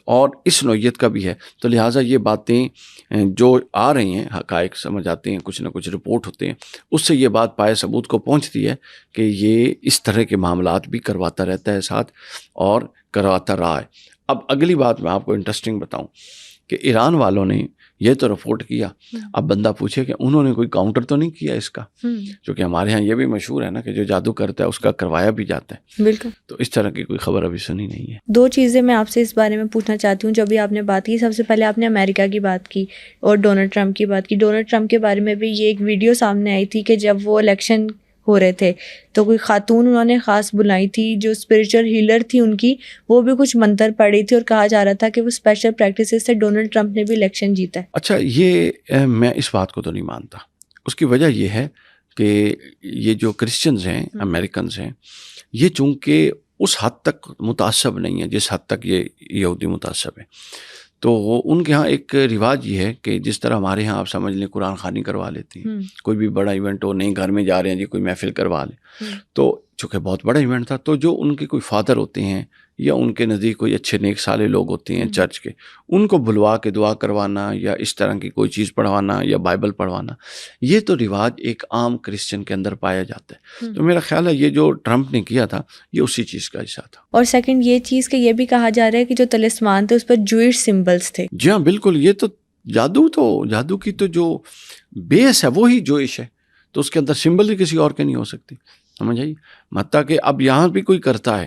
اور اس نوعیت کا بھی ہے, تو لہٰذا یہ باتیں جو آ رہی ہیں حقائق سمجھ آتے ہیں, کچھ نہ کچھ رپورٹ ہوتے ہیں, اس سے یہ بات پائے ثبوت کو پہنچتی ہے کہ یہ اس طرح کے معاملات بھی کرواتا رہتا ہے ساتھ اور کرواتا رہا ہے. اب اگلی بات میں آپ کو انٹرسٹنگ بتاؤں کہ ایران والوں نے یہ تو رپورٹ کیا, اب بندہ پوچھے کہ انہوں نے کوئی کاؤنٹر تو نہیں کیا اس کا, کیونکہ ہمارے ہاں یہ بھی مشہور ہے نا کہ جو جادو کرتا ہے اس کا کروایا بھی جاتا ہے. بالکل. تو اس طرح کی کوئی خبر ابھی سنی نہیں ہے. دو چیزیں میں آپ سے اس بارے میں پوچھنا چاہتی ہوں جو بھی آپ نے بات کی. سب سے پہلے آپ نے امریکہ کی بات کی اور ڈونلڈ ٹرمپ کی بات کی. ڈونلڈ ٹرمپ کے بارے میں بھی یہ ایک ویڈیو سامنے آئی تھی کہ جب وہ الیکشن ہو رہے تھے تو کوئی خاتون انہوں نے خاص بلائی تھی جو اسپریچول ہیلر تھی ان کی, وہ بھی کچھ منتر پڑھی تھی اور کہا جا رہا تھا کہ وہ اسپیشل پریکٹسز سے ڈونلڈ ٹرمپ نے بھی الیکشن جیتا ہے. اچھا, یہ میں اس بات کو تو نہیں مانتا. اس کی وجہ یہ ہے کہ یہ جو کرسچنز ہیں امریکنز ہیں یہ چونکہ اس حد تک متعصب نہیں ہے جس حد تک یہ یہودی متعصب ہے. تو ان کے ہاں ایک رواج یہ ہے کہ جس طرح ہمارے ہاں آپ سمجھ لیں قرآن خوانی کروا لیتے ہیں, کوئی بھی بڑا ایونٹ ہو, نہیں گھر میں جا رہے ہیں جی کوئی محفل کروا لیں, تو چونکہ بہت بڑا ایونٹ تھا تو جو ان کے کوئی فادر ہوتے ہیں یا ان کے نزدیک کوئی اچھے نیک صالح لوگ ہوتے ہیں چرچ کے, ان کو بلوا کے دعا کروانا یا اس طرح کی کوئی چیز پڑھوانا یا بائبل پڑھوانا, یہ تو رواج ایک عام کرسچن کے اندر پایا جاتا ہے. تو میرا خیال ہے یہ جو ٹرمپ نے کیا تھا یہ اسی چیز کا حصہ تھا. اور سیکنڈ یہ چیز کہ یہ بھی کہا جا رہا ہے کہ جو تلسمان تھے اس پر جوئش سمبلز تھے. جی ہاں بالکل, یہ تو جادو کی تو جو بیس ہے وہی جوئش ہے, تو اس کے اندر سمبل ہی کسی اور کے نہیں ہو سکتی, سمجھ آئیے. حتیٰ کہ اب یہاں بھی کوئی کرتا ہے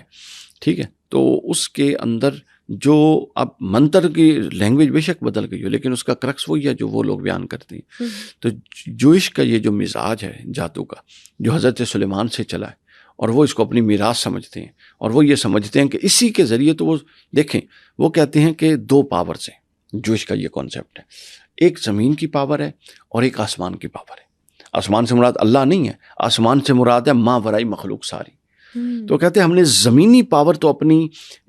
ٹھیک ہے تو اس کے اندر جو اب منتر کی لینگویج بے شک بدل گئی ہو لیکن اس کا کرکس وہی ہے جو وہ لوگ بیان کرتے ہیں. تو جوئش کا یہ جو مزاج ہے جادو کا جو حضرت سلیمان سے چلا ہے اور وہ اس کو اپنی میراث سمجھتے ہیں اور وہ یہ سمجھتے ہیں کہ اسی کے ذریعے, تو وہ دیکھیں وہ کہتے ہیں کہ دو پاورز ہیں. جوئش کا یہ کانسیپٹ ہے, ایک زمین کی پاور ہے اور ایک آسمان کی پاور ہے. آسمان سے مراد اللہ نہیں ہے, آسمان سے مراد ہے ماں ورائی مخلوق ساری. تو کہتے ہیں ہم نے زمینی پاور تو اپنی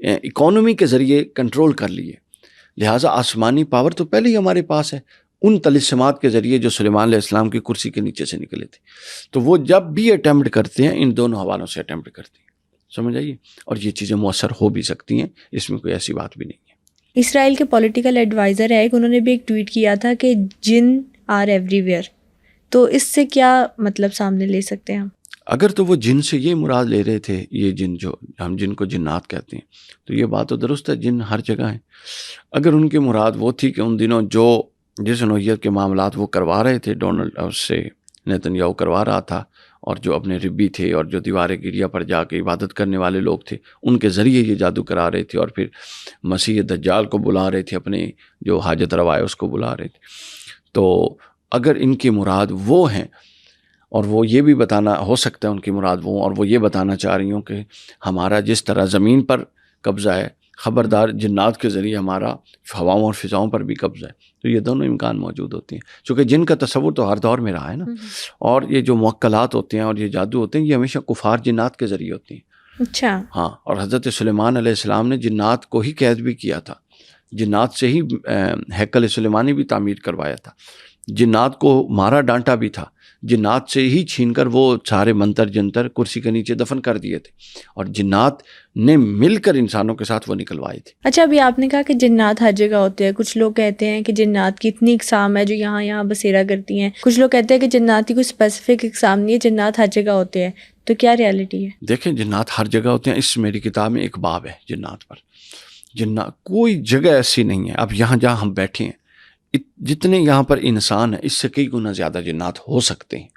اکانومی کے ذریعے کنٹرول کر لی ہے, لہٰذا آسمانی پاور تو پہلے ہی ہمارے پاس ہے ان طلسمات کے ذریعے جو سلیمان علیہ السلام کی کرسی کے نیچے سے نکلے تھے. تو وہ جب بھی اٹیمپٹ کرتے ہیں ان دونوں حوالوں سے اٹیمپٹ کرتے ہیں, سمجھ آئیے. اور یہ چیزیں مؤثر ہو بھی سکتی ہیں, اس میں کوئی ایسی بات بھی نہیں ہے. اسرائیل کے پولیٹیکل ایڈوائزر ہے انہوں نے بھی ایک ٹویٹ کیا تھا کہ جن آر ایوری ویئر, تو اس سے کیا مطلب سامنے لے سکتے ہیں ہم؟ اگر تو وہ جن سے یہ مراد لے رہے تھے, یہ جن جو ہم جن کو جنات کہتے ہیں, تو یہ بات تو درست ہے, جن ہر جگہ ہیں. اگر ان کی مراد وہ تھی کہ ان دنوں جو جس نوعیت کے معاملات وہ کروا رہے تھے ڈونلڈ سے نیتنیاہو کروا رہا تھا, اور جو اپنے ربی تھے اور جو دیوار گریا پر جا کے عبادت کرنے والے لوگ تھے ان کے ذریعے یہ جادو کرا رہے تھے, اور پھر مسیح دجال کو بلا رہے تھے, اپنے جو حاجت روا ہے اس کو بلا رہے تھے. تو اگر ان کی مراد وہ ہیں, اور وہ یہ بھی بتانا ہو سکتا ہے ان کی مراد وہ, اور وہ یہ بتانا چاہ رہی ہوں کہ ہمارا جس طرح زمین پر قبضہ ہے, خبردار جنات کے ذریعے ہمارا ہواؤں اور فضاؤں پر بھی قبضہ ہے. تو یہ دونوں امکان موجود ہوتے ہیں, چونکہ جن کا تصور تو ہر دور میں رہا ہے نا, اور یہ جو موکلات ہوتے ہیں اور یہ جادو ہوتے ہیں یہ ہمیشہ کفار جنات کے ذریعے ہوتے ہیں. اچھا. ہاں, اور حضرت سلیمان علیہ السلام نے جنات کو ہی قید بھی کیا تھا, جنات سے ہی ہیکل سلیمانی بھی تعمیر کروایا تھا, جنات کو مارا ڈانٹا بھی تھا, جنات سے ہی چھین کر وہ سارے منتر جنتر کرسی کے نیچے دفن کر دیے تھے, اور جنات نے مل کر انسانوں کے ساتھ وہ نکلوائے تھے. اچھا, ابھی آپ نے کہا کہ جنات ہر جگہ ہوتے ہیں. کچھ لوگ کہتے ہیں کہ جنات کی اتنی اقسام ہے جو یہاں بسیرا کرتی ہیں. کچھ لوگ کہتے ہیں کہ جنات کی کوئی اسپیسیفک اقسام نہیں ہے, جنات ہر جگہ ہوتے ہیں. تو کیا ریالٹی ہے؟ دیکھیں, جنات ہر جگہ ہوتے ہیں. اس میری کتاب میں ایک باب ہے جنات پر. جنات کوئی جگہ ایسی نہیں ہے. اب یہاں جہاں ہم بیٹھے ہیں جتنے یہاں پر انسان ہیں اس سے کئی گنا زیادہ جنات ہو سکتے ہیں,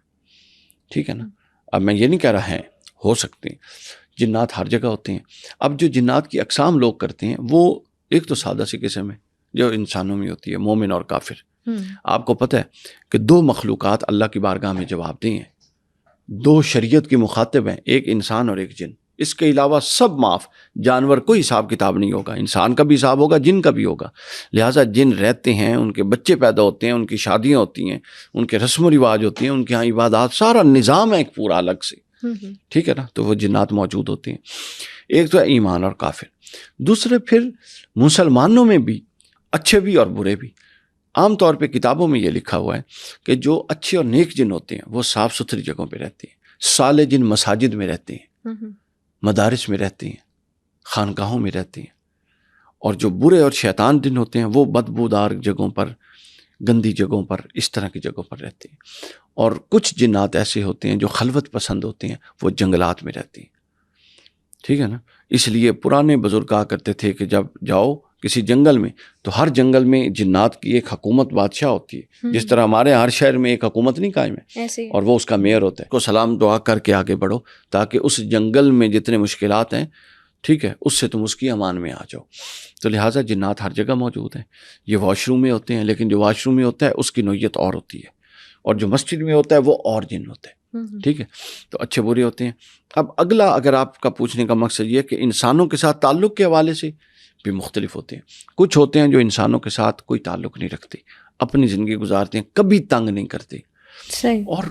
ٹھیک ہے نا. اب میں یہ نہیں کہہ رہا ہے, ہو سکتے ہیں. جنات ہر جگہ ہوتے ہیں. اب جو جنات کی اقسام لوگ کرتے ہیں وہ ایک تو سادہ سی قسم ہے جو انسانوں میں ہوتی ہے, مومن اور کافر. آپ کو پتہ ہے کہ دو مخلوقات اللہ کی بارگاہ میں جواب دیں ہیں, دو شریعت کے مخاطب ہیں, ایک انسان اور ایک جن. اس کے علاوہ سب معاف, جانور کوئی حساب کتاب نہیں ہوگا, انسان کا بھی حساب ہوگا, جن کا بھی ہوگا. لہٰذا جن رہتے ہیں, ان کے بچے پیدا ہوتے ہیں, ان کی شادیاں ہوتی ہیں, ان کے رسم و رواج ہوتی ہیں, ان کے ہاں عبادات, سارا نظام ہے ایک پورا الگ سے, ٹھیک ہے نا. تو وہ جنات موجود ہوتے ہیں. ایک تو ہے ایمان اور کافر. دوسرے پھر مسلمانوں میں بھی اچھے بھی اور برے بھی. عام طور پہ کتابوں میں یہ لکھا ہوا ہے کہ جو اچھے اور نیک جن ہوتے ہیں وہ صاف ستھری جگہوں پہ رہتے ہیں. صالح جن مساجد میں رہتے ہیں, مدارس میں رہتے ہیں, خانقاہوں میں رہتے ہیں. اور جو برے اور شیطان جن ہوتے ہیں وہ بدبودار جگہوں پر, گندی جگہوں پر, اس طرح کی جگہوں پر رہتے ہیں. اور کچھ جنات ایسے ہوتے ہیں جو خلوت پسند ہوتے ہیں, وہ جنگلات میں رہتے ہیں. ٹھیک ہے نا. اس لیے پرانے بزرگ کہا کرتے تھے کہ جب جاؤ کسی جنگل میں تو ہر جنگل میں جنات کی ایک حکومت بادشاہ ہوتی ہے. جس طرح ہمارے ہر شہر میں ایک حکومت نہیں قائم ہے اور وہ اس کا میئر ہوتا ہے. کو سلام دعا کر کے آگے بڑھو تاکہ اس جنگل میں جتنے مشکلات ہیں, ٹھیک ہے, اس سے تم اس کی امان میں آ جاؤ. تو لہٰذا جنات ہر جگہ موجود ہیں. یہ واش روم میں ہوتے ہیں, لیکن جو واش روم میں ہوتا ہے اس کی نوعیت اور ہوتی ہے, اور جو مسجد میں ہوتا ہے وہ اور جن ہوتے ہیں. ٹھیک ہے. تو اچھے برے ہوتے ہیں. اب اگلا اگر آپ کا پوچھنے کا مقصد یہ ہے کہ انسانوں کے ساتھ تعلق کے حوالے سے بھی مختلف ہوتے ہیں. کچھ ہوتے ہیں جو انسانوں کے ساتھ کوئی تعلق نہیں رکھتے, اپنی زندگی گزارتے ہیں, کبھی تنگ نہیں کرتے. صحیح. اور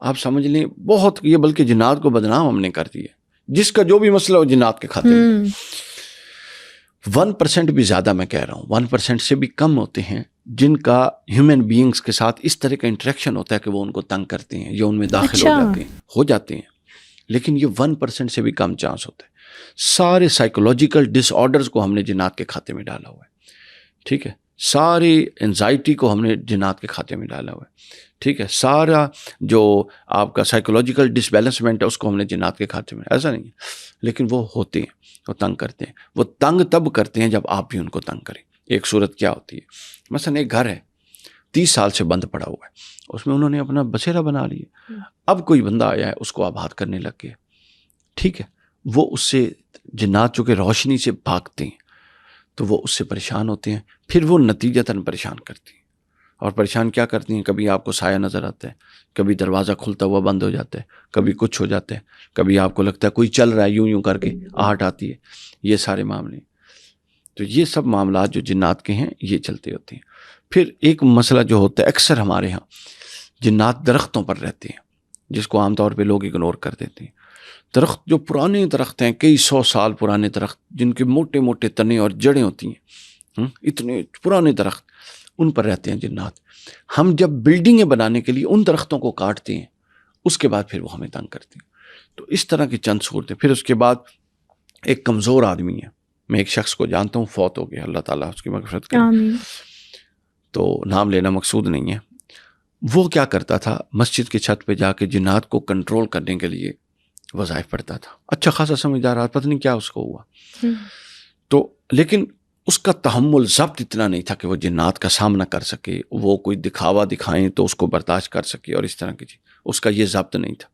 آپ سمجھ لیں بہت یہ بلکہ جنات کو بدنام ہم نے کر دیا. جس کا جو بھی مسئلہ ہو جنات کے کھاتے میں. 1% بھی زیادہ میں کہہ رہا ہوں, 1% سے بھی کم ہوتے ہیں جن کا ہیومن بینگز کے ساتھ اس طرح کا انٹریکشن ہوتا ہے کہ وہ ان کو تنگ کرتے ہیں یا ان میں داخل ہو جاتے ہیں. لیکن یہ 1% سے بھی کم چانس ہوتا ہے. سارے سائیکولوجیکل ڈس آرڈرز کو ہم نے جنات کے کھاتے میں ڈالا ہوا ہے. ٹھیک ہے. ساری انزائٹی کو ہم نے جنات کے کھاتے میں ڈالا ہوا ہے. ٹھیک ہے. سارا جو آپ کا سائیکولوجیکل ڈس بیلنسمنٹ ہے اس کو ہم نے جنات کے کھاتے میں. ایسا نہیں ہے, لیکن وہ ہوتے ہیں, وہ تنگ کرتے ہیں. وہ تنگ تب کرتے ہیں جب آپ بھی ان کو تنگ کریں. ایک صورت کیا ہوتی ہے, مثلا ایک گھر ہے 30 سال سے بند پڑا ہوا ہے, اس میں انہوں نے اپنا بسیرا بنا لیا. اب کوئی بندہ آیا ہے اس کو آباد کرنے لگ گیا. ٹھیک ہے. وہ اس سے جنات چونکہ روشنی سے بھاگتے ہیں تو وہ اس سے پریشان ہوتے ہیں. پھر وہ نتیجتاً پریشان کرتے ہیں. اور پریشان کیا کرتی ہیں, کبھی آپ کو سایہ نظر آتا ہے, کبھی دروازہ کھلتا ہوا بند ہو جاتا ہے, کبھی کچھ ہو جاتا ہے, کبھی آپ کو لگتا ہے کوئی چل رہا ہے یوں کر کے, آہٹ آتی ہے. یہ سارے معاملے. تو یہ سب معاملات جو جنات کے ہیں یہ چلتے ہوتے ہیں. پھر ایک مسئلہ جو ہوتا ہے اکثر ہمارے ہاں, جنات درختوں پر رہتے ہیں جس کو عام طور پہ لوگ اگنور کر دیتے ہیں. درخت جو پرانے درخت ہیں, کئی 100 سال پرانے درخت جن کے موٹے موٹے تنے اور جڑیں ہوتی ہیں, اتنے پرانے درخت, ان پر رہتے ہیں جنات. ہم جب بلڈنگیں بنانے کے لیے ان درختوں کو کاٹتے ہیں اس کے بعد پھر وہ ہمیں تنگ کرتے ہیں. تو اس طرح کی چند صورتیں. پھر اس کے بعد ایک کمزور آدمی ہے, میں ایک شخص کو جانتا ہوں, فوت ہو گیا, اللہ تعالیٰ اس کی مغفرت کرے, تو نام لینا مقصود نہیں ہے. وہ کیا کرتا تھا, مسجد کی چھت پہ جا کے جنات کو کنٹرول کرنے کے لیے وظائف پڑھتا تھا. اچھا خاصا سمجھدار آدمی, پتہ نہیں کیا اس کو ہوا. تو لیکن اس کا تحمل ضبط اتنا نہیں تھا کہ وہ جنات کا سامنا کر سکے, وہ کوئی دکھاوا دکھائیں تو اس کو برداشت کر سکے, اور اس طرح کی چیز اس کا یہ ضبط نہیں تھا.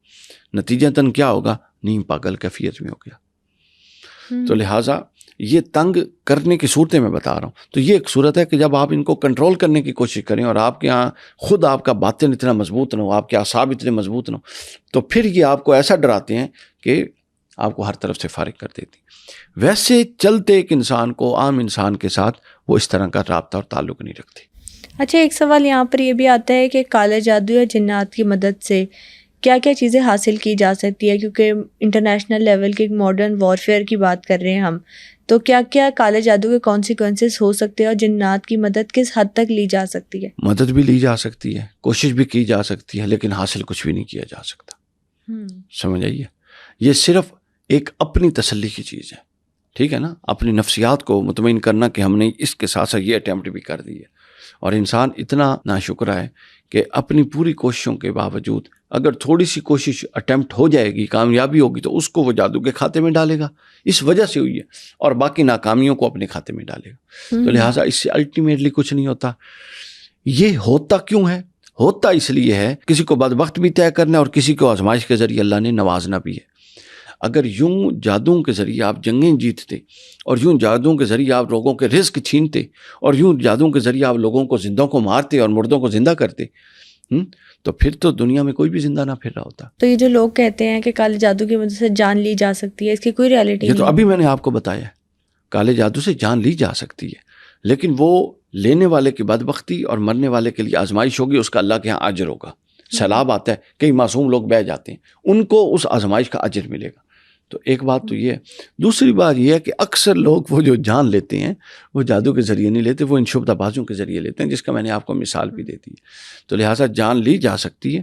نتیجتاً کیا ہوگا, نیم پاگل کیفیت میں ہو گیا. تو لہٰذا یہ تنگ کرنے کی صورتیں میں بتا رہا ہوں. تو یہ ایک صورت ہے کہ جب آپ ان کو کنٹرول کرنے کی کوشش کریں اور آپ کے یہاں خود آپ کا باطن اتنا مضبوط نہ ہو, آپ کے اعصاب اتنے مضبوط نہ ہو, تو پھر یہ آپ کو ایسا ڈراتے ہیں کہ آپ کو ہر طرف سے فارغ کر دیتی. ویسے چلتے ایک انسان کو, عام انسان کے ساتھ وہ اس طرح کا رابطہ اور تعلق نہیں رکھتے. اچھا, ایک سوال یہاں پر یہ بھی آتا ہے کہ کالے جادو یا جنات کی مدد سے کیا کیا چیزیں حاصل کی جا سکتی ہے, کیونکہ انٹرنیشنل لیول کے ماڈرن وارفیئر کی بات کر رہے ہیں ہم, تو کیا کیا کالے جادو کے کانسیکوینسز ہو سکتے ہیں اور جنات کی مدد کس حد تک لی جا سکتی ہے؟ مدد بھی لی جا سکتی ہے, کوشش بھی کی جا سکتی ہے, لیکن حاصل کچھ بھی نہیں کیا جا سکتا. سمجھ آئیے, یہ صرف ایک اپنی تسلی کی چیز ہے. ٹھیک ہے نا, اپنی نفسیات کو مطمئن کرنا کہ ہم نے اس کے ساتھ ساتھ یہ اٹیمپٹ بھی کر دی ہے. اور انسان اتنا ناشکرہ ہے کہ اپنی پوری کوششوں کے باوجود اگر تھوڑی سی کوشش اٹیمپٹ ہو جائے گی, کامیابی ہوگی, تو اس کو وہ جادو کے کھاتے میں ڈالے گا, اس وجہ سے ہوئی ہے, اور باقی ناکامیوں کو اپنے کھاتے میں ڈالے گا. تو لہٰذا اس سے الٹیمیٹلی کچھ نہیں ہوتا. یہ ہوتا کیوں ہے؟ ہوتا اس لیے ہے کسی کو بدبخت بھی طے کرنا ہے اور کسی کو آزمائش کے ذریعے اللہ نے نوازنا بھی ہے. اگر یوں جادوؤں کے ذریعے آپ جنگیں جیتتے, اور یوں جادوؤں کے ذریعے آپ لوگوں کے رزق چھینتے, اور یوں جادوؤں کے ذریعے آپ لوگوں کو زندوں کو مارتے اور مردوں کو زندہ کرتے, تو پھر تو دنیا میں کوئی بھی زندہ نہ پھر رہا ہوتا. تو یہ جو لوگ کہتے ہیں کہ کالے جادو کی مدد سے جان لی جا سکتی ہے, اس کی کوئی ریالٹی نہیں؟ یہ تو ابھی میں نے آپ کو بتایا ہے, کالے جادو سے جان لی جا سکتی ہے, لیکن وہ لینے والے کی بدبختی اور مرنے والے کے لیے آزمائش ہوگی, اس کا اللہ کے یہاں اجر ہوگا. سیلاب آتا ہے, کئی معصوم لوگ بہہ جاتے ہیں, ان کو اس آزمائش کا اجر ملے گا. تو ایک بات تو یہ ہے. دوسری بات یہ ہے کہ اکثر لوگ وہ جو جان لیتے ہیں وہ جادو کے ذریعے نہیں لیتے, وہ ان شبدہ بازوں کے ذریعے لیتے ہیں, جس کا میں نے آپ کو مثال بھی دے دی ہے. تو لہٰذا جان لی جا سکتی ہے,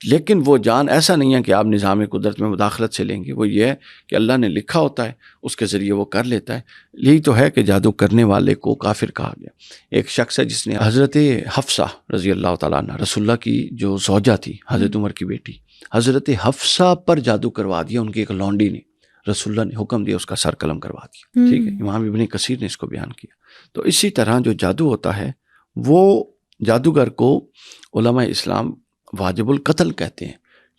لیکن وہ جان ایسا نہیں ہے کہ آپ نظام قدرت میں مداخلت سے لیں گے. وہ یہ ہے کہ اللہ نے لکھا ہوتا ہے, اس کے ذریعے وہ کر لیتا ہے. یہی تو ہے کہ جادو کرنے والے کو کافر کہا گیا. ایک شخص ہے جس نے حضرت حفصہ رضی اللہ تعالیٰ عنہ, رسول اللہ کی جو زوجہ تھی, حضرت عمر کی بیٹی, حضرت حفصہ پر جادو کروا دیا. ان کی ایک لونڈی نے, رسول اللہ نے حکم دیا, اس کا سر قلم کروا دیا. ٹھیک ہے, امام ابن کثیر نے اس کو بیان کیا. تو اسی طرح جو جادو ہوتا ہے وہ جادوگر کو علماء اسلام واجب القتل کہتے ہیں,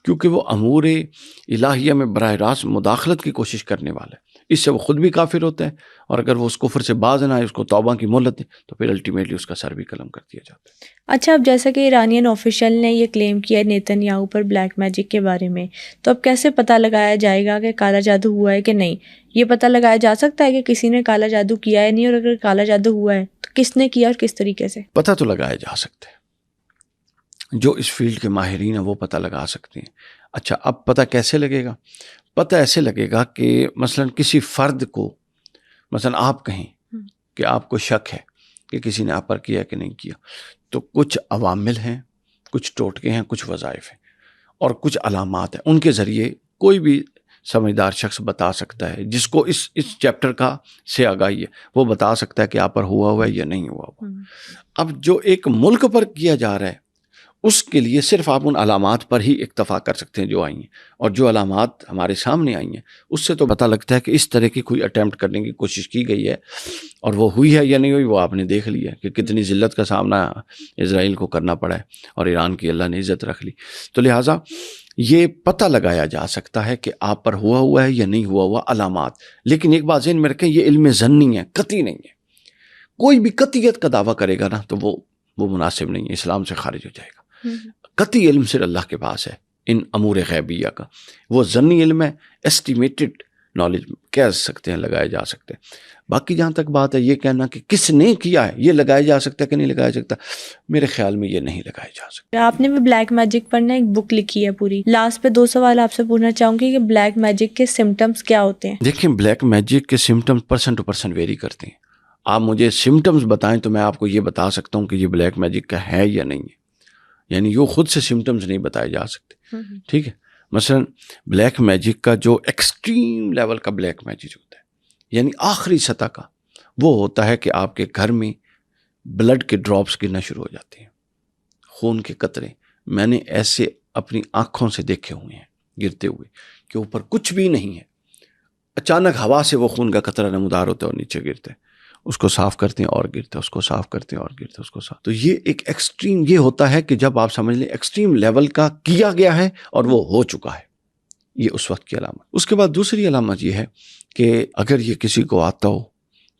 کیونکہ وہ امور الہیہ میں براہ راست مداخلت کی کوشش کرنے والا ہے. اس سے وہ خود بھی کافر ہوتا ہے, اور اگر وہ اس کفر سے باز نہ آئے, اس کو توبہ کی مہلت دے, تو پھر الٹیمیٹلی اس کا سر بھی قلم کر دیا جاتا ہے. اچھا, اب جیسا کہ ایرانین آفیشیل نے یہ کلیم کیا ہے نیتن یاہو پر بلیک میجک کے بارے میں, تو اب کیسے پتہ لگایا جائے گا کہ کالا جادو ہوا ہے کہ نہیں؟ یہ پتہ لگایا جا سکتا ہے کہ کسی نے کالا جادو کیا ہے نہیں, اور اگر کالا جادو ہوا ہے تو کس نے کیا اور کس طریقے سے؟ پتہ تو لگایا جا سکتا ہے, جو اس فیلڈ کے ماہرین ہیں وہ پتہ لگا سکتے ہیں. اچھا, اب پتہ کیسے لگے گا؟ پتہ ایسے لگے گا کہ مثلا کسی فرد کو, مثلا آپ کہیں کہ آپ کو شک ہے کہ کسی نے آپ پر کیا کہ نہیں کیا, تو کچھ عوامل ہیں, کچھ ٹوٹکے ہیں, کچھ وظائف ہیں, اور کچھ علامات ہیں. ان کے ذریعے کوئی بھی سمجھدار شخص بتا سکتا ہے, جس کو اس چیپٹر کا سے آگاہی ہے, وہ بتا سکتا ہے کہ آپ پر ہوا ہے یا نہیں ہوا. اب جو ایک ملک پر کیا جا رہا ہے, اس کے لیے صرف آپ ان علامات پر ہی اکتفا کر سکتے ہیں جو آئی ہیں, اور جو علامات ہمارے سامنے آئی ہیں اس سے تو پتہ لگتا ہے کہ اس طرح کی کوئی اٹیمپٹ کرنے کی کوشش کی گئی ہے, اور وہ ہوئی ہے یا نہیں ہوئی وہ آپ نے دیکھ لیا کہ کتنی ذلت کا سامنا اسرائیل کو کرنا پڑا ہے, اور ایران کی اللہ نے عزت رکھ لی. تو لہٰذا یہ پتہ لگایا جا سکتا ہے کہ آپ پر ہوا ہے یا نہیں ہوا علامات. لیکن ایک بات ذہن میں رکھیں, یہ علم ظنی ہے, قطعی نہیں ہے. کوئی بھی قطعیت کا دعویٰ کرے گا نا تو وہ مناسب نہیں ہے, اسلام سے خارج ہو جائے گا. قطعی علم صرف اللہ کے پاس ہے ان امور غیبیہ کا. وہ ظنی علم ہے, ایسٹیمیٹڈ نالج کہہ سکتے ہیں, لگائے جا سکتے ہیں. باقی جہاں تک بات ہے یہ کہنا کہ کس نے کیا ہے, یہ لگایا جا سکتا ہے کہ نہیں لگایا جا سکتا, میرے خیال میں یہ نہیں لگایا جا سکتا. آپ نے بھی بلیک میجک پر نا ایک بک لکھی ہے پوری. لاسٹ پہ 2 سوال آپ سے پوچھنا چاہوں گی کہ بلیک میجک کے سمٹمز کیا ہوتے ہیں؟ دیکھیں, بلیک میجک کے symptoms person to person vary کرتے ہیں. آپ مجھے سمٹمز بتائیں تو میں آپ کو یہ بتا سکتا ہوں کہ یہ بلیک میجک کا ہے یا نہیں ہے. یعنی یہ خود سے سمٹمز نہیں بتائے جا سکتے. ٹھیک ہے, مثلا بلیک میجک کا جو ایکسٹریم لیول کا بلیک میجک ہوتا ہے, یعنی آخری سطح کا, وہ ہوتا ہے کہ آپ کے گھر میں بلڈ کے ڈراپس گرنا شروع ہو جاتے ہیں, خون کے قطرے. میں نے ایسے اپنی آنکھوں سے دیکھے ہوئے ہیں گرتے ہوئے کہ اوپر کچھ بھی نہیں ہے, اچانک ہوا سے وہ خون کا قطرہ نمودار ہوتا ہے اور نیچے گرتا ہے, اس کو صاف کرتے ہیں اور گرتا ہے, اس کو صاف کرتے ہیں اور گرتا ہے, اس کو صاف. تو یہ ایک ایکسٹریم یہ ہوتا ہے کہ جب آپ سمجھ لیں ایکسٹریم لیول کا کیا گیا ہے اور وہ ہو چکا ہے, یہ اس وقت کی علامت. اس کے بعد دوسری علامت یہ ہے کہ اگر یہ کسی کو آتا ہو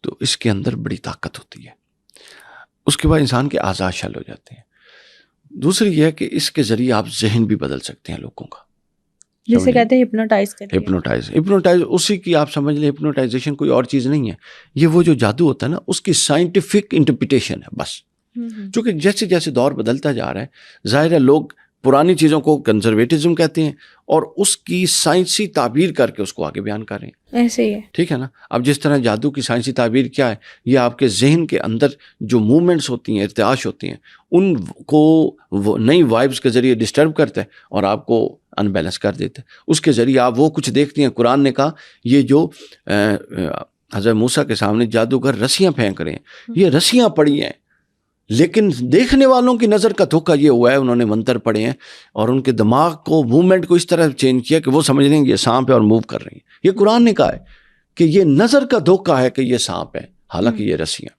تو اس کے اندر بڑی طاقت ہوتی ہے. اس کے بعد انسان کے اعضاء شل ہو جاتے ہیں. دوسری یہ ہے کہ اس کے ذریعے آپ ذہن بھی بدل سکتے ہیں لوگوں کا, جسے کہتے ہیں ہپنوٹائز کرنا. ہپنوٹائز اسی کی آپ سمجھ لیں, ہپنوٹائزیشن کوئی اور چیز نہیں ہے. یہ وہ جو جادو ہوتا ہے نا, اس کی سائنٹیفک انٹرپریٹیشن ہے بس. چونکہ جیسے جیسے دور بدلتا جا رہا ہے, ظاہر ہے لوگ پرانی چیزوں کو کنزرویٹزم کہتے ہیں اور اس کی سائنسی تعبیر کر کے اس کو آگے بیان کر رہے ہیں. ایسے ہی ہے, ٹھیک ہے نا. اب جس طرح جادو کی سائنسی تعبیر کیا ہے, یہ آپ کے ذہن کے اندر جو موومنٹس ہوتی ہیں, ارتعاش ہوتی ہیں, ان کو وہ نئی وائبس کے ذریعے ڈسٹرب کرتا ہے اور آپ کو ان بیلنس کر دیتا ہے. اس کے ذریعے آپ وہ کچھ دیکھتے ہیں. قرآن نے کہا یہ جو حضرت موسیٰ کے سامنے جادوگر رسیاں پھینک رہے ہیں, یہ رسیاں پڑی ہیں, لیکن دیکھنے والوں کی نظر کا دھوکہ یہ ہوا ہے انہوں نے منتر پڑھے ہیں اور ان کے دماغ کو موومنٹ کو اس طرح چینج کیا کہ وہ سمجھ رہے ہیں یہ سانپ ہے اور موو کر رہے ہیں. یہ قرآن نے کہا ہے کہ یہ نظر کا دھوکہ ہے کہ یہ سانپ ہے, حالانکہ یہ رسیاں.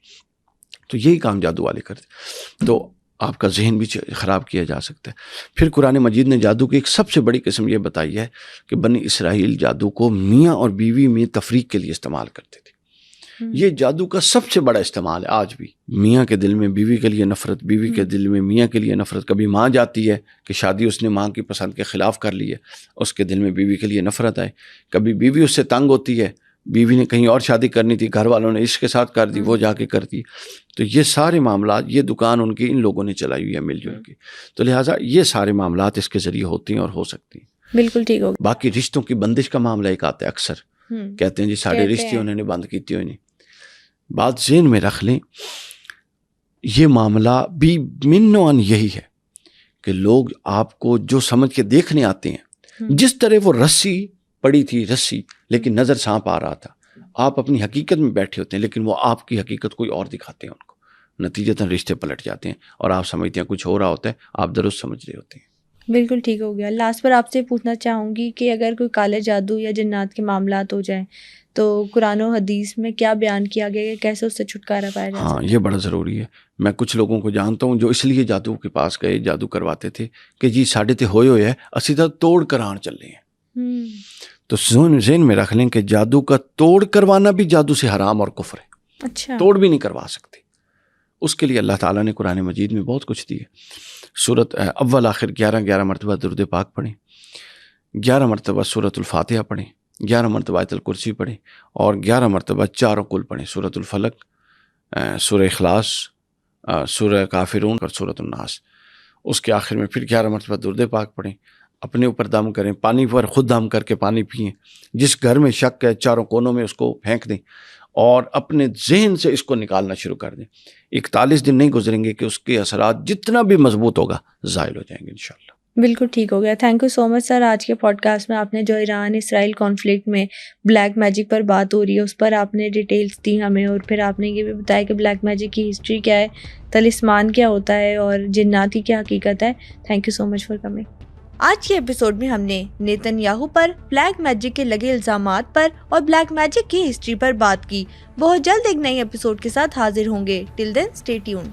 تو یہی کام جادو والے کرتے, تو آپ کا ذہن بھی خراب کیا جا سکتا ہے. پھر قرآن مجید نے جادو کی ایک سب سے بڑی قسم یہ بتائی ہے کہ بنی اسرائیل جادو کو میاں اور بیوی میں تفریق کے لیے استعمال کرتے تھے. یہ جادو کا سب سے بڑا استعمال ہے آج بھی. میاں کے دل میں بیوی کے لیے نفرت, بیوی کے دل میں میاں کے لیے نفرت. کبھی ماں جاتی ہے کہ شادی اس نے ماں کی پسند کے خلاف کر لی ہے, اس کے دل میں بیوی کے لیے نفرت آئے. کبھی بیوی اس سے تنگ ہوتی ہے, بیوی نے کہیں اور شادی کرنی تھی, گھر والوں نے اس کے ساتھ کر دی, وہ جا کے کر دی. تو یہ سارے معاملات, یہ دکان ان لوگوں نے چلائی ہوئی ہے مل جل کے. تو لہٰذا یہ سارے معاملات اس کے ذریعے ہوتی ہیں اور ہو سکتی ہیں. بالکل ٹھیک ہوگا. باقی رشتوں کی بندش کا معاملہ ایک آتا ہے اکثر, کہتے ہیں جی سارے رشتے انہوں نے بند کیتے ہوئے نہیں. بات ذہن میں رکھ لیں, یہ معاملہ بھی من و عن یہی ہے کہ لوگ آپ کو جو سمجھ کے دیکھنے آتے ہیں, جس طرح وہ رسی پڑی تھی, رسی لیکن نظر سانپ آ رہا تھا, آپ اپنی حقیقت میں بیٹھے ہوتے ہیں لیکن وہ آپ کی حقیقت کوئی اور دکھاتے ہیں ان کو, نتیجتاً رشتے پلٹ جاتے ہیں اور آپ سمجھتے ہیں کچھ ہو رہا ہوتا ہے, آپ درست سمجھ رہے ہوتے ہیں. بالکل ٹھیک ہو گیا. لاسٹ پر آپ سے پوچھنا چاہوں گی کہ اگر کوئی کالے جادو یا جنات کے معاملات ہو جائیں تو قرآن و حدیث میں کیا بیان کیا گیا ہے, کیسے اس سے چھٹکارا پایا جا سکتا ہے؟ ہاں, یہ بڑا ضروری ہے. میں کچھ لوگوں کو جانتا ہوں جو اس لیے جادو کے پاس گئے, جادو کرواتے تھے کہ جی ساڈے تے ہوئے ہے, اسی طرح توڑ کران چل رہے ہیں. تو ذہن میں رکھ لیں کہ جادو کا توڑ کروانا بھی جادو سے حرام اور کفر ہے. اچھا. توڑ بھی نہیں کروا سکتے. اس کے لیے اللہ تعالیٰ نے قرآن مجید میں بہت کچھ دیا. سورت اول آخر 11 مرتبہ درود پاک پڑھیں, 11 مرتبہ سورت الفاتحہ پڑھیں, 11 مرتبہ آیت الکرسی پڑھیں اور 11 مرتبہ چاروں کل پڑھیں, سورت الفلق, سورہ اخلاص, سورہ کافرون اور سورت الناس. اس کے آخر میں پھر 11 مرتبہ درود پاک پڑھیں. اپنے اوپر دم کریں, پانی پر خود دم کر کے پانی پئیں. جس گھر میں شک ہے چاروں کونوں میں اس کو پھینک دیں اور اپنے ذہن سے اس کو نکالنا شروع کر دیں. 41 دن نہیں گزریں گے کہ اس کے اثرات جتنا بھی مضبوط ہوگا زائل ہو جائیں گے انشاءاللہ. بالکل ٹھیک ہو گیا. تھینک یو سو مچ سر. آج کے پوڈ کاسٹ میں آپ نے جو ایران اسرائیل کانفلکٹ میں بلیک میجک پر بات ہو رہی ہے اس پر آپ نے ڈیٹیلز دی ہمیں, اور پھر آپ نے یہ بھی بتایا کہ بلیک میجک کی ہسٹری کیا ہے, تلسمان کیا ہوتا ہے اور جنات کی کیا حقیقت ہے. Thank you so much for coming. آج کے ایپیسوڈ میں ہم نے نیتن یاہو پر بلیک میجک کے لگے الزامات پر اور بلیک میجک کی ہسٹری پر بات کی. بہت جلد ایک نئی ایپیسوڈ کے ساتھ حاضر ہوں گے. ٹل دین اسٹے ٹیونڈ.